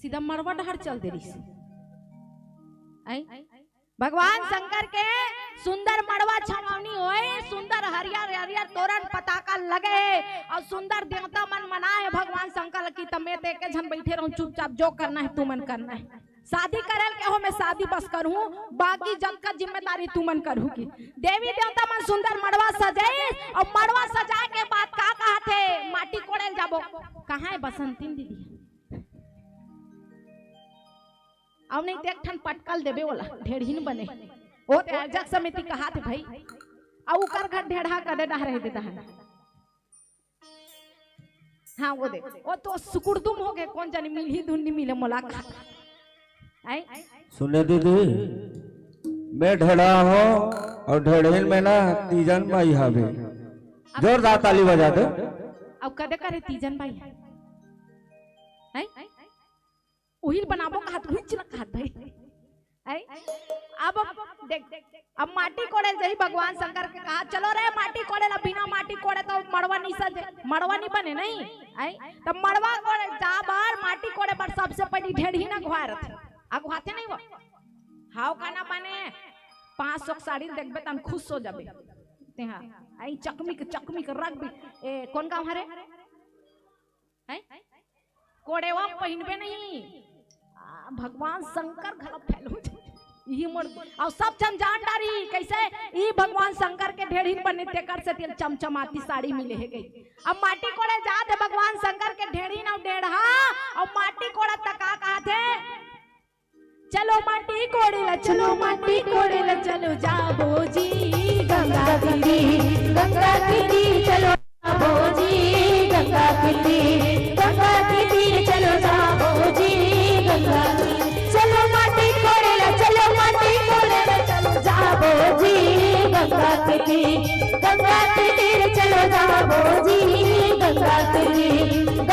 सीधा मरवा डहर चल दे रही भगवान शंकर के सुंदर मड़वा छमावनी होए सुंदर हरियर हरियर तोरण पताका लगे और सुंदर देवता मन मनाए भगवान शंकर की तमे ते के झन बैठे रहूं चुपचाप जो करना है तू मन करना है शादी करल के हो मैं शादी बस करूं बाकी जब का जिम्मेदारी तू मन करू की देवी देवता मन सुंदर मड़वा सजाए और मड़वा सजा के बाद का कहा थे माटी कोड़े जाबो कहां है बसंती दीदी अब नहीं देख ठन पटकल देबे वाला ढेढ़ीन बने ओ जग समिति कहा थे भाई अब उकर घर ढेढ़ा कदे डह रहे देता है हाँ वो देख वो तो सुकुड़दुम हो गए कौन जाने मिली धुनी मिले मुलाकात आई सुने दीदी मैं ढेढ़ा हूँ और ढेढ़ीन में ना तीजन भाई हावे जोरदार ताली बजा दो अब कदे करे तीजन भाई आई उहिल बनाबो का हाथ उहिल हाथ भाई आई अब देख अब माटी कोड़े जही भगवान शंकर के कहा चलो रे माटी कोड़े ला बिना माटी कोड़े तो मड़वा नहीं सजे मड़वा नहीं बने नहीं आई तब मड़वा कोड़े जा बार माटी कोड़े पर सबसे पहली ढेढ़ी ना घुआर थे अगुआते नहीं वो हाउ खाना बने 500 साड़ी देखबे तन खुश हो जाबे ते हां आई चकमी के रख भी ए कौन गांव हरे आई कोड़ेवा पहिनबे नहीं भगवान शंकर घर फैलो यही मोर और सब जन जान डारी कैसे ई भगवान शंकर के ढेढ़ी बने तेकर से तेल चमचमाती साड़ी मिले है गई अब माटी कोड़े जात है भगवान शंकर के ढेढ़ी ना ढेढ़ा और माटी कोड़ा तका कहा थे चलो माटी कोड़े ला चलो जाबो जी गंगा तीरी चलो जाबो जी गंगा तीरी चलो जाबो जी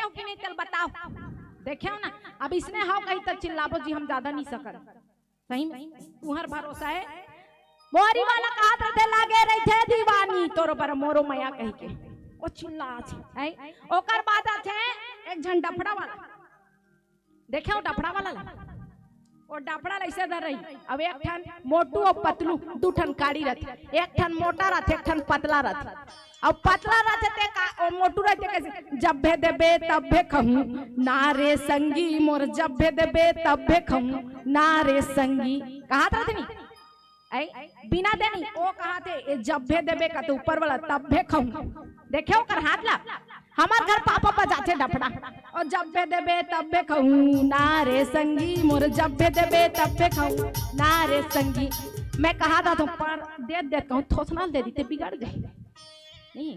देखे हो कि नहीं चल बताओ, देखे हो ना। अब इसने हाँ कही तो चिल्लाबो जी हम ज्यादा नहीं सकल, सही में तुहर भरोसा है। मोरी वाला कहा थे लागे रही थे दीवानी तोरो पर मोरो मया कही के ओ चिल्ला छे। ओकर बाद थे एक झन डफड़ा वाला, देखे हो डफड़ा वाला ओ डफड़ा ऐसे धर रही। अब एक ठन मोटू और पतलू दू ठन काड़ी रहते, एक ठन मोटा रहते एक ठन पतला रहते। अब पतला रहते ते का और मोटू रहते कैसे, जब भे देबे तब भे कहूं ना रे संगी मोर, जब भे देबे तब भे कहूं ना रे संगी। कहा था नहीं बिना देनी ओ कहा थे जब भे देबे का तो ऊपर वाला तब भे कहूं। देखे हो कर हाथ ला हमार घर पापा बजाते डफड़ा और जब भे देबे तब भे कहूं ना रे संगी मोर, जब भे देबे तब भे कहूं ना रे संगी। मैं कहा था तो पर दे दे कहूं थोसनाल दे दी ते बिगड़ गई नहीं।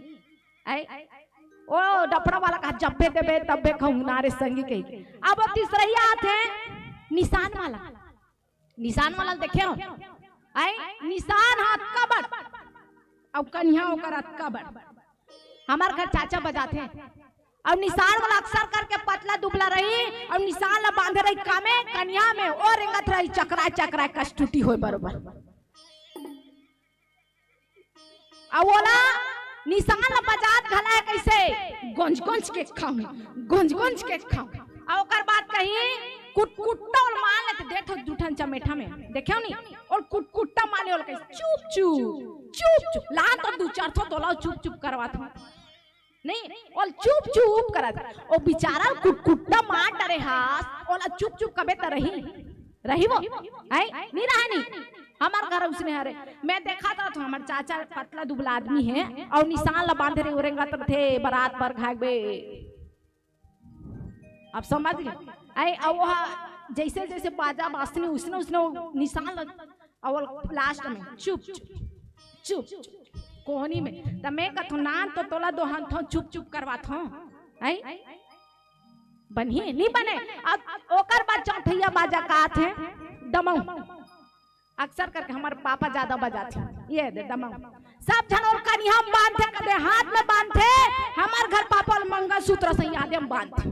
ओ डफड़ा वाला कहा जब भे देबे तब भे कहूं ना रे संगी कही। अब तीसरा ही हाथ है निशान वाला, निशान वाला देखे हो निशान हाथ का बड़ अब कन्या होकर हाथ का बड़। हमार घर चाचा बजाते हैं और निशान वाला अक्सर करके पतला दुबला रही और निशान ला बांधे रही कामे कन्या में और रेंगत रही चकरा चकरा कष्ट टूटी हो बरोबर। अब बोला निशान ला बजात घला है कैसे गुंज गुंज के खाऊं, गुंज गुंज के खाऊं। और ओकर बात कही कुटकुट्टा और मान लेते देखो जूठन चमेठा में देखे नहीं और कुटकुट्टा माने और कैसे चुप चुप चुप चुप ला तो दू चार थो तोला चुप चुप करवा था नहीं और चुप चुप करा था। ओ बेचारा कुटकुट्टा मार डरे हाथ और चुप चुप कबे त रही वो है नहीं रहा नहीं। हमार घर उसने हरे मैं देखा था तो हमार चाचा पतला दुबला आदमी है और निशान ला बांधे रहे ओरेंगा थे बारात पर खाए। अब समझ गए अब वहाँ जैसे जैसे बाजा बासनी उसने उसने निशान और लास्ट में चुप चुप चुप कोहनी में तो मैं कथो नान तो तोला दो हाथ चुप चुप करवा थो बनिए नहीं बने। अब ओकर बाद चौथैया बाजा का थे दमऊ, अक्सर करके हमारे पापा ज्यादा बजाते ये दे दमऊ। सब जन और कन्या बांधे कदे हाथ में बांधे, हमारे घर पापा मंगलसूत्र से याद हम बांधते।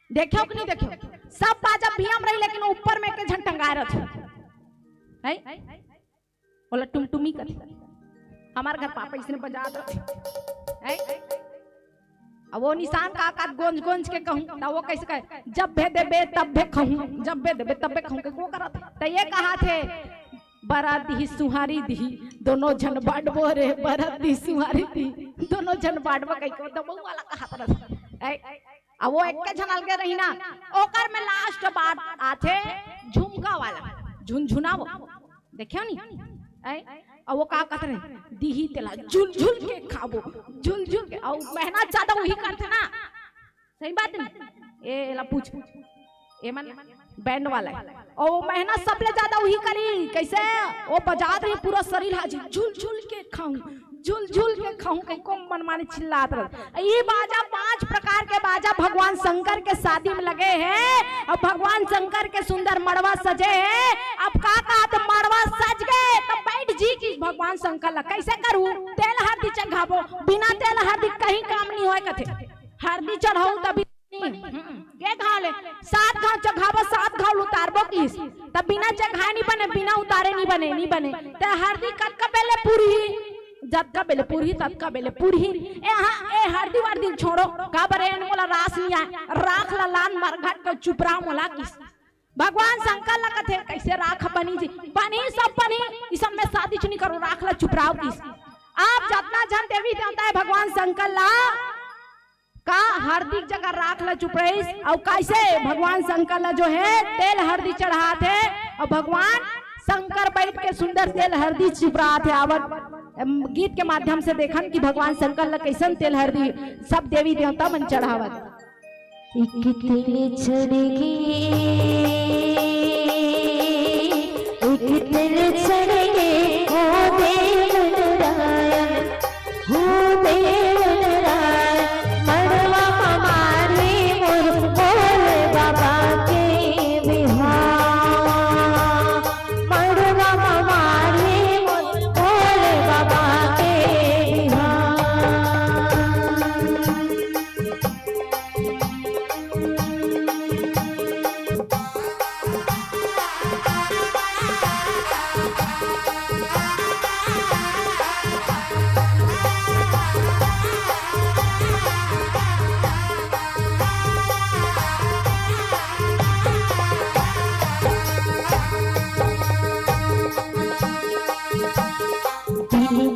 देखो कि नहीं देखो सब बाजा भी हम रही लेकिन ऊपर में के झन टंगा रहे है बोला टुमटुमी कर। हमारे घर पापा इसने बजा रहे अब वो निशान का आकाश गोंज गोंज के कहूं ना वो कैसे कहे जब भे देबे तब भे कहूं, जब भे देबे तब भे कहूं के को करत। तो ये कहा थे बरात दी सुहारी दी दोनों झन बाडबो रे, बरात दी सुहारी दी दोनों झन बाडबो कई को दबो वाला कहा था। अब वो एक झन अलगे रही ना ओकर में लास्ट बात आथे झुमका वाला झुनझुना वो देखियो नहीं और वो का कहते रहे दीही तेला झुल झुल के खाबो झुल झुल के और मेहनत ज्यादा वही करते ना। सही बात नहीं ए ला पूछ ए मन बैंड वाला है और वो मेहनत सबले ज्यादा वही करी। कैसे वो बजा रही पूरा शरीर हाजिर, झूल झूल के खाऊं, झूल झूल के खाऊं, कहीं को मनमानी चिल्लात रहे। ये बाजा 5 प्रकार के बाजा भगवान शंकर के शादी में लगे हैं और भगवान शंकर के सुंदर मड़वा सजे हैं। अब का तो मड़वा सज गए तो बैठ जी की भगवान शंकर ला कैसे करूं, तेल हल्दी चढ़ाबो, बिना तेल हल्दी कहीं काम नहीं होए कथे। हल्दी चढ़ाऊ तभी के घाव ले 7 घाव चढ़ाबो 7 घाव उतारबो किस तब बिना चढ़ाए नहीं बने, बिना उतारे नहीं बने ते हल्दी कट का बेले पूरी जब का बेले पूरी तब का बेले पूरी ए हल्दी वर्दी छोड़ो का बरे मोला रास नहीं आए राख ला लान मरघट को चुपरा मोला किस भगवान शंकर ला कथे कैसे राख बनी जी बनी सब बनी इस सब में शादी नहीं करो राख ला चुपराओ किस। आप जितना जन देवी देवता है भगवान शंकर ला का हरदी जगह राख ला चुपराइस और कैसे भगवान शंकर ला जो है तेल हरदी चढ़ाते है और भगवान शंकर बैठ के सुंदर तेल हरदी चुपराते आवत गीत के माध्यम से देखन कि भगवान शंकर ला कैसन तेल हरदी सब देवी देवता मन चढ़ावत। तेल चढ़ेगी तेल चढ़ेगे हो देव नारायण हो देव नारायण मड़वा हमारे मोर भोले बाबा के बिहार मड़वा हमारे मोर भोले बाबा के बिहार।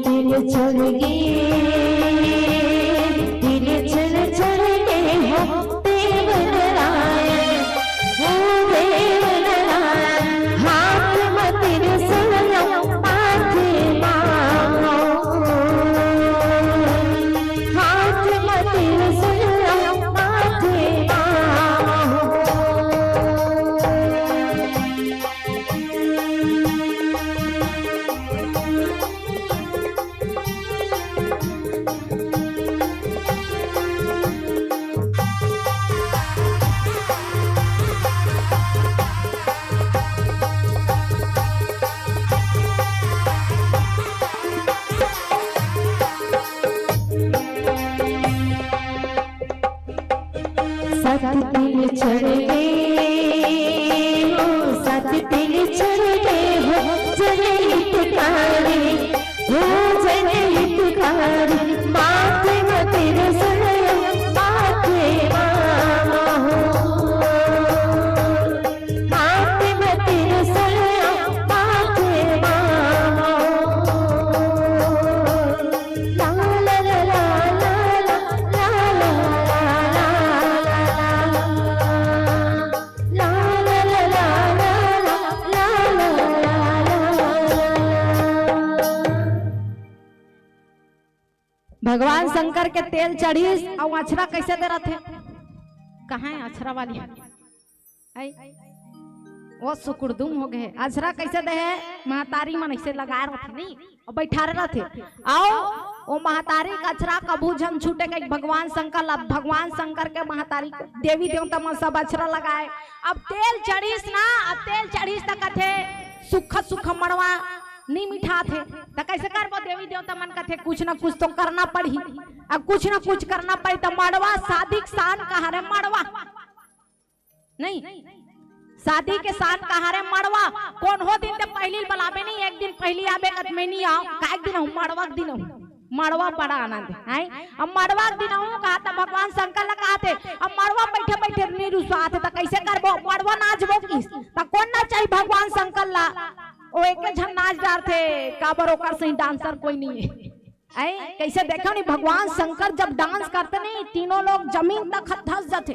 दिल चढ़ गए हो देव नारायण हो देव नारायण हाथ मतिर सुनो माथे मांगो हाथ मतिर सुनो माथे मांगो। सत तिल चढ़ गए हो सत तिल चढ़ गए हो जनहितकारी हो जनहितकारी माथे मतिर सुनो माथे मामा हो माथे मतिर सुनो माथे मामा ला ला ला ला ला ला भगवान शंकर के तेल चढ़ीस और अछरा कैसे दे रहे थे कहाँ है अछरा वाली आई वो सुकुरदुम हो गए अछरा कैसे दे है महतारी मन ऐसे लगाए रहे नहीं और बैठा रहे थे आओ वो महतारी का अछरा कबू झन छूटे गई भगवान शंकर के महतारी देवी देवता मन सब अछरा लगाए। अब तेल चढ़ीस ना अब तेल चढ़ीस तक थे सुख मड़वा नहीं मिठा थे तो कैसे करबो देवी देवता मन कथे कुछ ना कुछ तो करना पड़ी अब कुछ ना कुछ करना पड़ी तो मड़वा शादी के शान कहा रे मड़वा नहीं शादी के शान कहा रे मड़वा कौन हो दिन तो पहली बुलावे नहीं एक दिन पहली आवे कद मैं नहीं आओ का दिन हूं मड़वा के दिन हूं मड़वा बड़ा आनंद है अब मड़वा के दिन हूं कहा था भगवान शंकर ला कहा थे अब मड़वा बैठे बैठे नहीं रुसवा थे तो कैसे करबो मड़वा नाचबो किस तो कौन ना चाहिए भगवान शंकर ला वो एक झन नाच डार थे काबर ओकर सही डांसर कोई नहीं है कैसे देखो नहीं भगवान शंकर जब डांस करते नहीं तीनों लोग जमीन तक धस जाते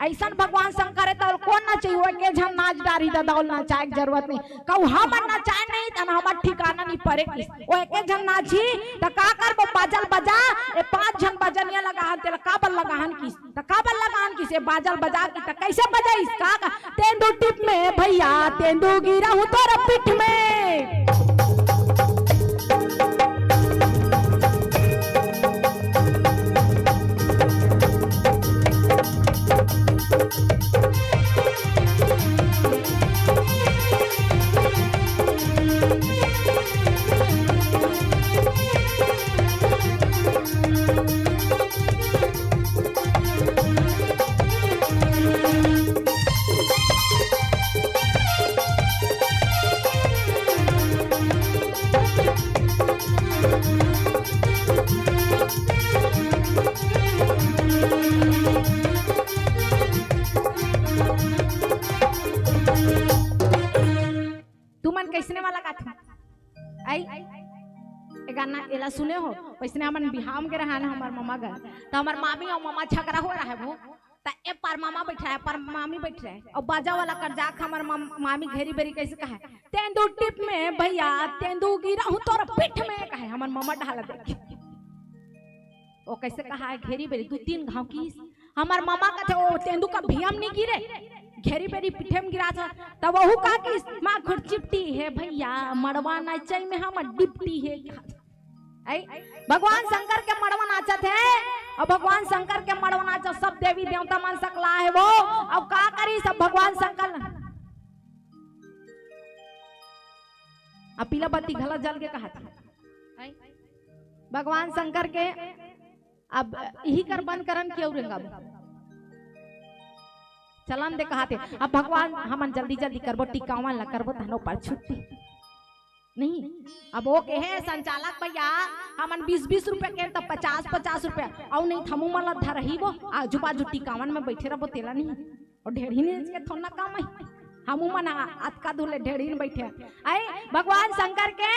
ऐसा भगवान शंकर है तो कौन ना चाहिए वो एक झन नाच डारी दादा नाचाए की जरूरत नहीं कहू हम नचाए नहीं तो हमारा ठिकाना नहीं परे की ओ एक जन नाची त का करबो बाजल बजा ए 5 जन बजनिया लगाहन तेला काबल लगाहन की त काबल लगाहन की से बाजल बजा की त कैसे बजाइस का तेंदू टिप में भैया तेंदू गिरा हूं तोरा पीठ में। कैसने वाला का था आई ए गाना एला सुने हो वैसने हमन बिहाव के रहा ना हमार मामा घर तो हमार मामी और मामा झगड़ा हो रहा है वो ता ए पर मामा बैठा है पर मामी बैठ रहे और बाजा वाला कर जाक हमार मामी घेरी बेरी कैसे कहा तेंदू टिप में भैया तेंदू गिरा हूं तोर पीठ में कहे हमार मामा ढाला देख ओ कैसे कहा है घेरी बेरी 2-3 घाव की हमार मामा का थे ओ तेंदू का भियम नहीं गिरे घेरी बेरी पीठे में गिरा था तब वहू का कि मां खुद चिपटी है भैया मड़वा नाचई में हम डिप्टी है आई भगवान शंकर के मड़वा नाचत है और भगवान शंकर के मड़वा नाचत सब देवी देवता मन सकला है वो अब का करी सब भगवान शंकर अब पीला बत्ती गलत जल के कहा था भगवान शंकर के अब यही कर बंद करन क्यों रेंगा चलन दे कहा थे अब भगवान हमन जल्दी जल्दी करबो टिकावन ला करबो तनो पर छुट्टी नहीं अब वो कहे संचालक भैया हमन 20-20 रुपए के तो 50-50 रुपए और नहीं थमू मला धरही वो आजू बाजू टिकावन में बैठे रहो तेला नहीं और ढेरी ने के थोना काम है हमू मन अतका धुले ढेरी में बैठे आई भगवान शंकर के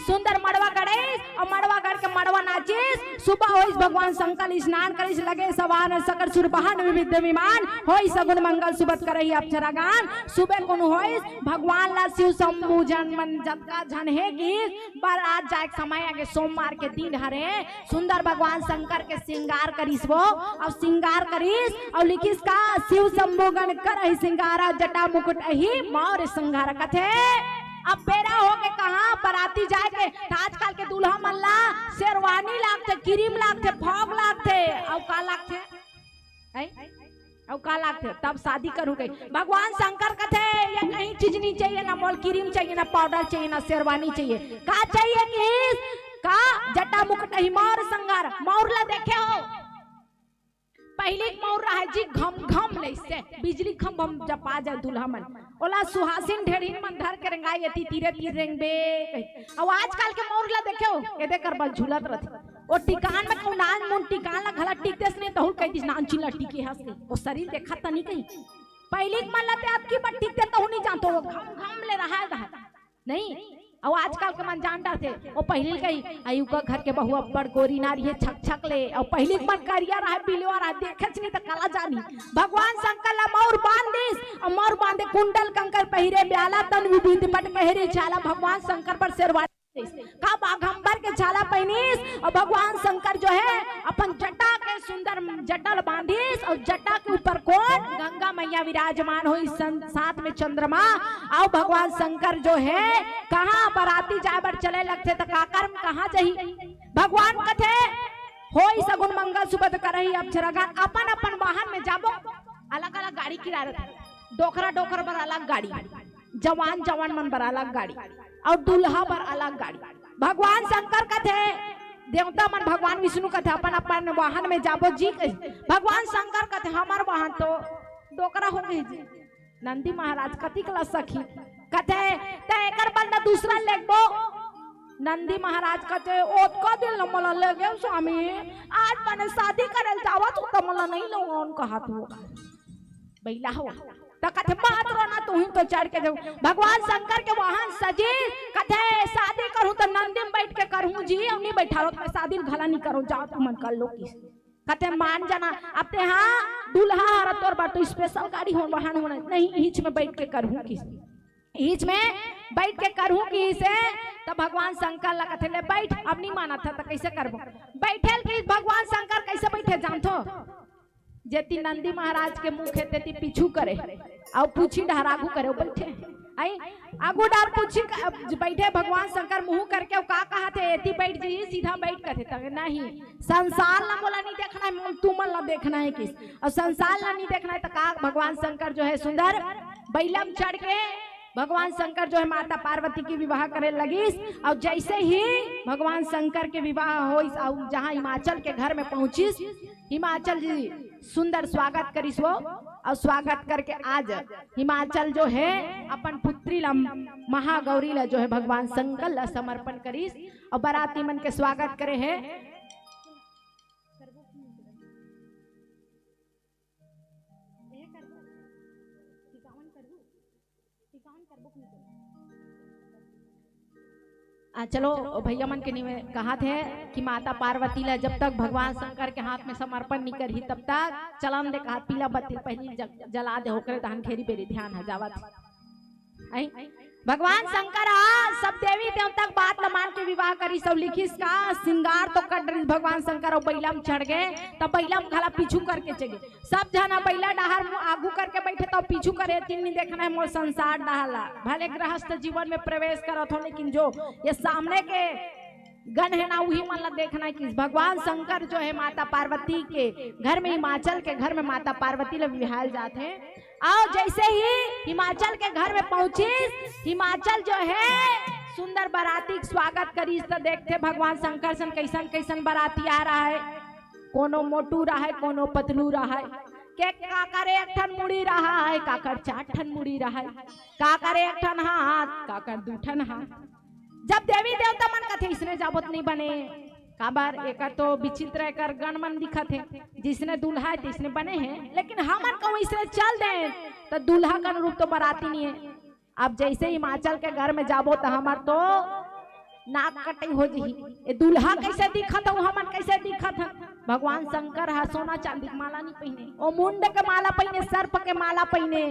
सुंदर मड़वा गड़े और मड़वा गड़ के मड़वा नाचिस सुबह होइस भगवान शंकर स्नान करिस लगे सवार सकल सुरबहान विविध विमान होइस सगुन मंगल सुबत करई अप्सरा गान सुबह कोन होइस भगवान ला शिव शंभु जन मन जतका जन है कि बारात जाए समय आगे सोमवार के दिन हरे सुंदर भगवान शंकर के श्रृंगार करिस वो और श्रृंगार करिस और लिखिस का शिव शंभु गण करहि श्रृंगारा जटा मुकुट ही मौर संघार कथे अब बेरा हो के कहा बराती जाए के आजकल के दूल्हा मल्ला शेरवानी लागते क्रीम लागते फॉग लागते और का लागते और का लागते तब शादी करू गई भगवान शंकर कथे ये कहीं चीज नहीं चाहिए ना मोल क्रीम चाहिए ना पाउडर चाहिए ना शेरवानी चाहिए का चाहिए कि का जटा मुकुट ही मौर संघार मौर ला देखे हो पहले मौर रहा जी घम घम ले बिजली खम हम जपा जाए दूल्हा मन ओला सुहासिन ढेरीन मन धर के रंगाई यति तीरे तीर रेंगबे और आजकल के मौर ला देखो एदे कर बल झूलत रहथे ओ टिकान में को नान मुन टिकान ला घला टिक देस नहीं तो कह दिस नान चिल्ला टिके हंस के ओ शरीर देखा त नहीं कहीं पहले मन लाते आपकी बट टिक दे तो नहीं जानतो घम घम ले रहा है नहीं और आजकल के मन जानता थे वो पहले कही आयु का घर के बहु बड़ गोरी नारी है छक छक ले और पहले मन करिया रहा बिलवा रहा देखच नहीं तो कला जानी भगवान शंकर ला मौर बांध दिस और मौर बांधे कुंडल कंकर पहिरे ब्याला तन विभिन्न पट कहरे छाला भगवान शंकर पर शेरवानी का बाघंबर के छाला पहनीस और भगवान शंकर जो है अपन जटा के सुंदर जटल बांधिस और जटा के ऊपर कौन गंगा मैया विराजमान हुई साथ में चंद्रमा और भगवान शंकर जो है कहाँ बराती जाबर चले लगते तो काकर में कहाँ जाही भगवान कथे होई सगुन मंगल सुबह करही अप्सरागान अपन अपन वाहन में जाबो अलग अलग गाड़ी किराया डोकरा डोकर पर अलग गाड़ी जवान जवान मन पर अलग गाड़ी और दूल्हा पर अलग गाड़ी भगवान शंकर कथे देवता मन भगवान विष्णु कथे अपन अपन वाहन में जाबो जी भगवान शंकर कथे हमार वाहन तो डोकरा हो गई जी नंदी महाराज कति कला सखी कथे ते एकर बंदा दूसरा लेगबो नंदी महाराज कथे ओत का दिल मला ले गए स्वामी आज मैंने शादी करल जावत तो मला नहीं लो उनका हाथ हो बैला हो तो कथे बात रोना तू ही तो चढ़ के जाऊ भगवान शंकर के वाहन सजी कथे शादी करूं तो नंदी में बैठ के करूं जी और नहीं बैठा रो मैं शादी भला नहीं करूं जाओ तू मन कर लो किस कथे मान जाना अब ते हां दूल्हा हर तोर बार तो स्पेशल गाड़ी हो वाहन होना नहीं ईच में बैठ के करूं किस ईच में बैठ के करूं कि से तब भगवान शंकर लगा थे ले बैठ, अब नहीं माना था तो कैसे करबो। बैठे कि भगवान शंकर कैसे बैठे जानथो, जेती नंदी महाराज के मुख है तेती पीछू करे और पूछी डहर आगू करे बैठे। आई आगू डार पूछी बैठे भगवान शंकर मुंह करके का कहा थे एती बैठ जाइए सीधा बैठ कर थे। नहीं संसार ना बोला नहीं देखना है, तू मन ला देखना है किस, और संसार ला नहीं देखना है तो का भगवान शंकर जो है सुंदर बैलम चढ़ के भगवान शंकर जो है माता पार्वती की विवाह करे लगिस। और जैसे ही भगवान शंकर के विवाह हो और जहाँ हिमाचल के घर में पहुंचिस, हिमाचल जी सुंदर स्वागत करिस वो, और स्वागत करके आज हिमाचल जो है अपन पुत्री ला महागौरी ला जो है भगवान शंकर ला समर्पण करिस और बाराती मन के स्वागत करे है। चलो भैया मन के कहा थे कि माता पार्वती ला जब तक भगवान शंकर के हाथ में समर्पण नहीं करी तब तक चलन दे कहा पीला बत्ती पहली जला दे होकर धान खेरी बेरी ध्यान है जावत। भगवान शंकर सब देवी देवता बात ल मान के विवाह करी सब लिखिस का श्रृंगार तो कर रही भगवान शंकर और बैला में चढ़ गए तब बैला में खला पीछू करके चले सब जना बैला डहार आगू करके बैठे तो पीछू करे तीन नहीं देखना है मोर संसार डहाला भले गृहस्थ जीवन में प्रवेश करत हो लेकिन जो ये सामने के गण है ना वही मन ला देखना है कि भगवान शंकर जो है माता पार्वती के घर में हिमाचल के घर में माता पार्वती ला विहाल जाते हैं। और जैसे ही हिमाचल के घर में पहुंची हिमाचल जो है सुंदर बाराती स्वागत करी तो देखते भगवान शंकर सन कैसन कैसन बाराती आ रहा है, कोनो मोटू रहा है कोनो पतलू रहा है, के काकर एक ठन मुड़ी रहा है काकर 4 ठन मुड़ी रहा है, काकर 1 ठन हाथ काकर 2 ठन हाथ। जब देवी देवता मन कथे इसने जाबत नहीं बने काबर एक तो विचित्र एकर गण मन दिखत है जिसने दूल्हा है तिसने बने हैं लेकिन हमन को इसने चल दे तो दूल्हा का रूप तो बराती नहीं है। अब जैसे हिमाचल के घर में जाबो तो हमार तो नाक कटे हो जी ये दूल्हा कैसे दिखत हो हमन कैसे दिखत है। भगवान शंकर हा सोना चांदी के माला नहीं पहने ओ मुंड के माला पहने सर्प के माला पहने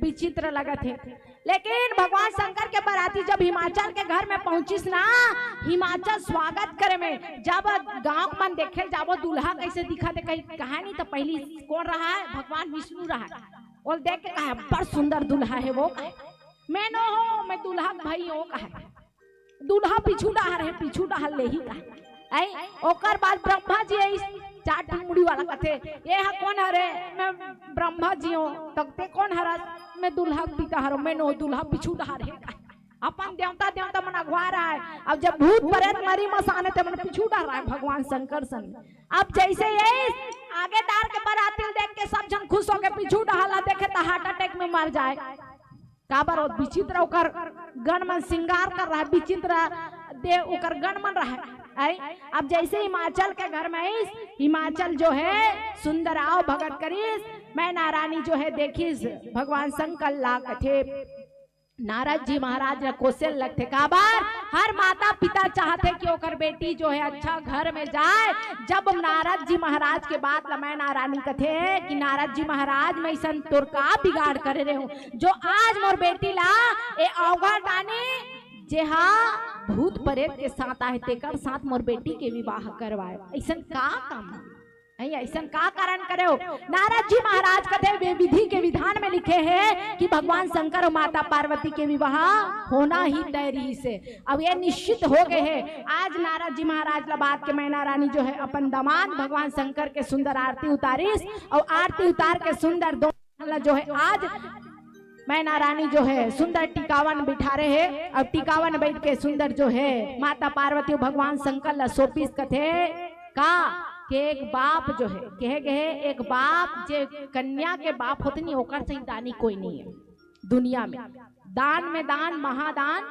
विचित्र लगत है। लेकिन भगवान शंकर के बाराती जब हिमाचल के घर में पहुंचिस ना हिमाचल स्वागत करे में जब गांव मन देखे जाबो दूल्हा कैसे दिखा दे कहीं कहानी तो पहली कौन रहा है भगवान विष्णु रहा है और देख के कहा बड़ सुंदर दूल्हा है वो कहे मैं नो हो मैं दूल्हा भाई हो कहे दूल्हा पीछू डहार है पीछू डहार ले ही कहे ओकर बाद ब्रह्मा जी है 4 ठन मुड़ी वाला कथे ये है कौन हरे मैं ब्रह्मा जी हूँ तकते कौन हरा मैं दूल्हा पिता हरो मैं नो दूल्हा पीछू डहार है अपन देवता देवता मन अगवा रहा है। अब जब भूत प्रेत मरी मसाने ते मन पीछू डर रहा है भगवान शंकर सन। अब जैसे ये आगे डार के बाराती देख के सब जन खुश हो के पीछू डहाला देखे तो हार्ट अटैक में मर जाए काबर और विचित्र ओकर गण मन श्रृंगार कर रहा है विचित्र देव ओकर गण मन रहा है। अब जैसे हिमाचल के घर में हिमाचल जो है सुंदर आओ भगत करीस मैं नारायणी जो है देखिस भगवान शंकर ला कथे नारद जी महाराज क्वेश्चन लगते काबर हर माता पिता चाहते कि ओकर बेटी जो है अच्छा घर में जाए। जब नारद जी महाराज के बात मैं नारायणी कथे कि नारद जी महाराज मैं सन तोर का बिगाड़ करे रहे हूँ जो आज मोर बेटी ला ए अवघा डाने जे हाँ भूत प्रेत के साथ आए तेकर साथ मोर बेटी के विवाह करवाए ऐसा का काम ऐसा का कारण करे हो। नारद जी महाराज कथे विधि के विधान में लिखे हैं कि भगवान शंकर और माता पार्वती के विवाह होना ही तय रही से अब ये निश्चित हो गए हैं। आज नारद जी महाराज ला बात के मैना रानी जो है अपन दामाद भगवान शंकर के सुंदर आरती उतारिस और आरती उतार के सुंदर दो जो है आज मैना रानी जो है सुंदर टिकावन बिठा रहे हैं। अब टिकावन बैठ के सुंदर जो है माता पार्वती भगवान शंकर ला सोपिस कथे का के एक बाप जो है कहे गए एक बाप जे कन्या के बाप होते नहीं ओकर से दानी कोई नहीं है दुनिया में। दान में दान महादान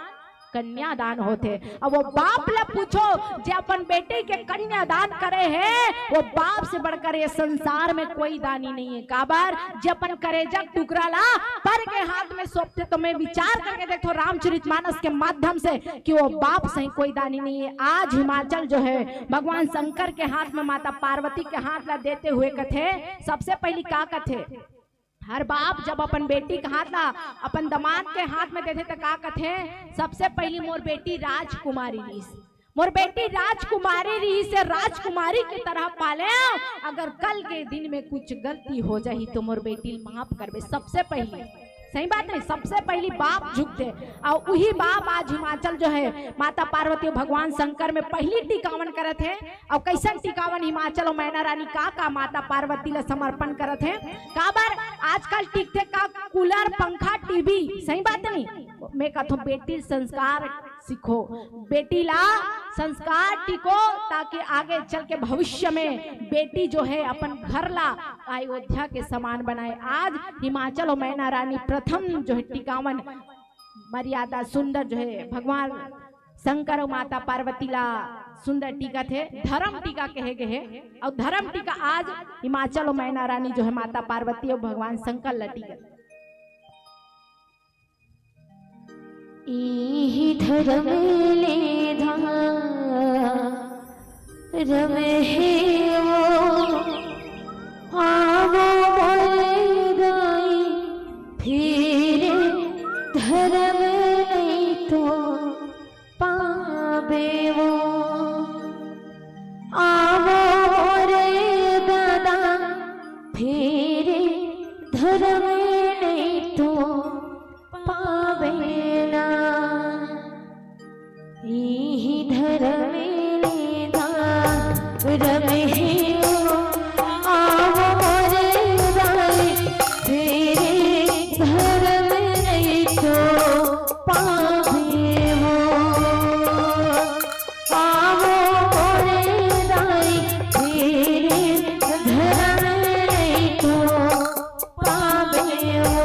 कन्यादान होते। अब वो बाप ले पूछो जे अपन बेटे के कन्यादान करे है वो बाप से बढ़कर ये संसार में कोई दानी नहीं है। काबर जे अपन करेजा टुकड़ा ला पर के हाथ में सौंपते तो मैं विचार करके देखो रामचरितमानस के माध्यम से कि वो बाप से कोई दानी नहीं है। आज हिमाचल जो है भगवान शंकर के हाथ में माता पार्वती के हाथ ला देते हुए कथे सबसे पहली का कथे हर बाप जब अपन बेटी के हाथ ला अपन दामाद के हाथ में देते तो का कथे, सबसे पहली मोर बेटी राजकुमारी रही, मोर बेटी राजकुमारी रही से राजकुमारी की तरह पाले, अगर कल के दिन में कुछ गलती हो जाही तो मोर बेटी माफ करबे। सबसे पहली सही बात नहीं, सबसे पहली बाप झुकते और वही बाप आज हिमाचल जो है माता पार्वती और भगवान शंकर में पहली टिकावन करत है। और कैसन टिकावन हिमाचल और मैना रानी का माता पार्वती ला समर्पण करत है। का बार आजकल टिकते का कूलर पंखा टीवी, सही बात नहीं, मैं कहता हूँ बेटी संस्कार सीखो, बेटी ला संस्कार टिको, ताकि आगे चल के भविष्य में बेटी जो है अपन घर ला अयोध्या के समान बनाए। आज हिमाचल और मैना रानी प्रथम जो है टिकावन मर्यादा सुंदर जो है भगवान शंकर और माता पार्वती ला सुंदर टीका थे, धर्म टीका कहे गए है। और धर्म टीका आज हिमाचल और मैना रानी जो है माता पार्वती और भगवान शंकर ला टीका। इहि धर्म ले रमे हे वो आवो बोले गाई, फिर धर्म नहीं तो पावे वो। आवो बोले दादा, फिर धर्म नहीं तो पावे ना। इहि धर्म रमे हो आवो मोरे राई, तेरे धर्म नहीं तो पावे हो। आवो मोरे राई, तेरे धर्म नहीं तो पावे हो।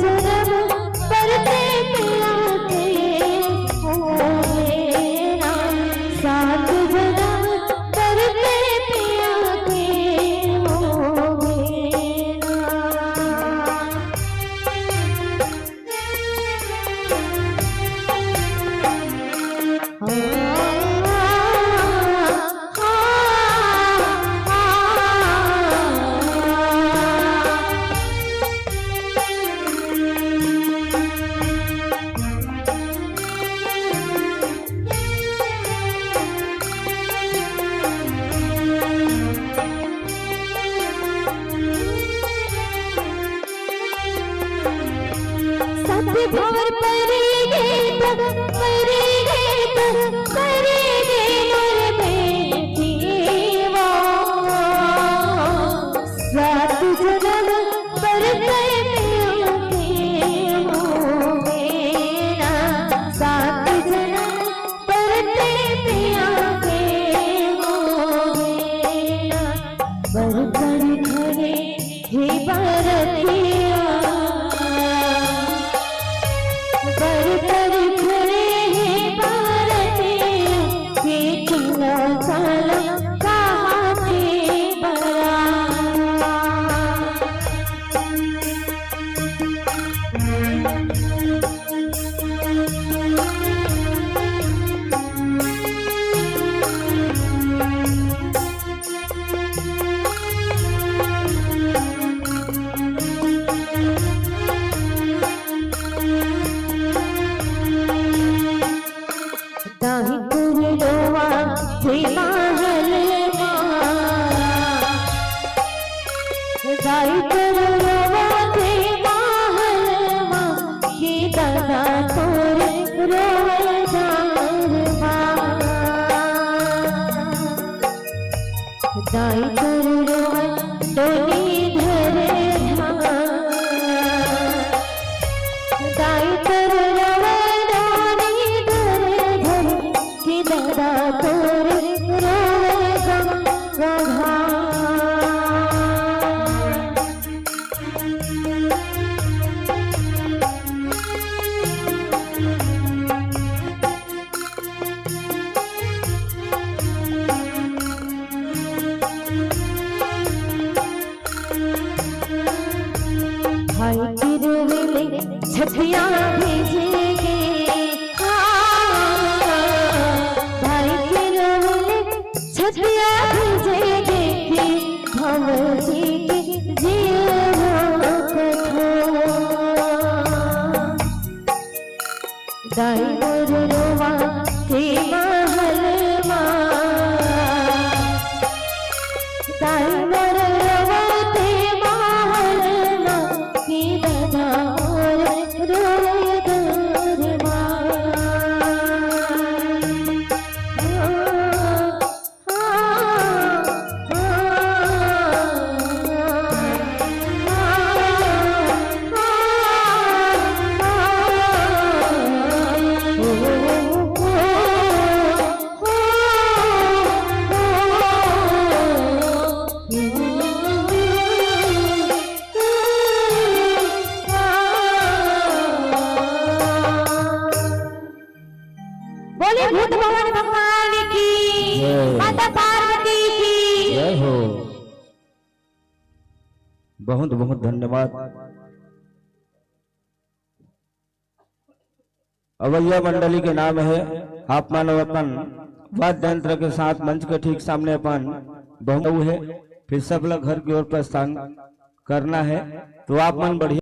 जन्म परते पिया के होवे ना, सात जन्म परते पिया के होवे ना। सत्य भवर परेगे तो करेगे मोर बेटीवा, सात जन्म परते पिया के होवे ना, सात जन्म परते पिया के होवे ना। बर कर घरे हे बरतिया, बर कर घरे हे बरतिया, बेटिया चला कहाँ से बरा। दाही कुरलोवा हे महलवा, दाही कुरलोवा हे महलवा, के दादा तोर रोए जारवा। दाही कुरलोवा डोली धरे धाम, दाही कुरलोवा डोली धरे धाम, के दादा तोर रोए गंगा। भाई गिरवेले छठिया भेजेगे, भाई गिरवेले छठिया भेजेगे, कि भंवर जी के जीवन कठोर। दाई मोर रोवा हे महलवा, दाई मोर रोवा हे महलवा, के दादा मोर रोए गरवा। बोले भूत भवन भगवान की, माता पार्वती की जय हो। बहुत बहुत धन्यवाद। अवैया मंडली के नाम है। आप मानव अपन वाद्य यंत्र के साथ मंच के ठीक सामने अपन बहु है, फिर सब लोग घर की ओर प्रस्थान करना है। तो आप मन बढ़िया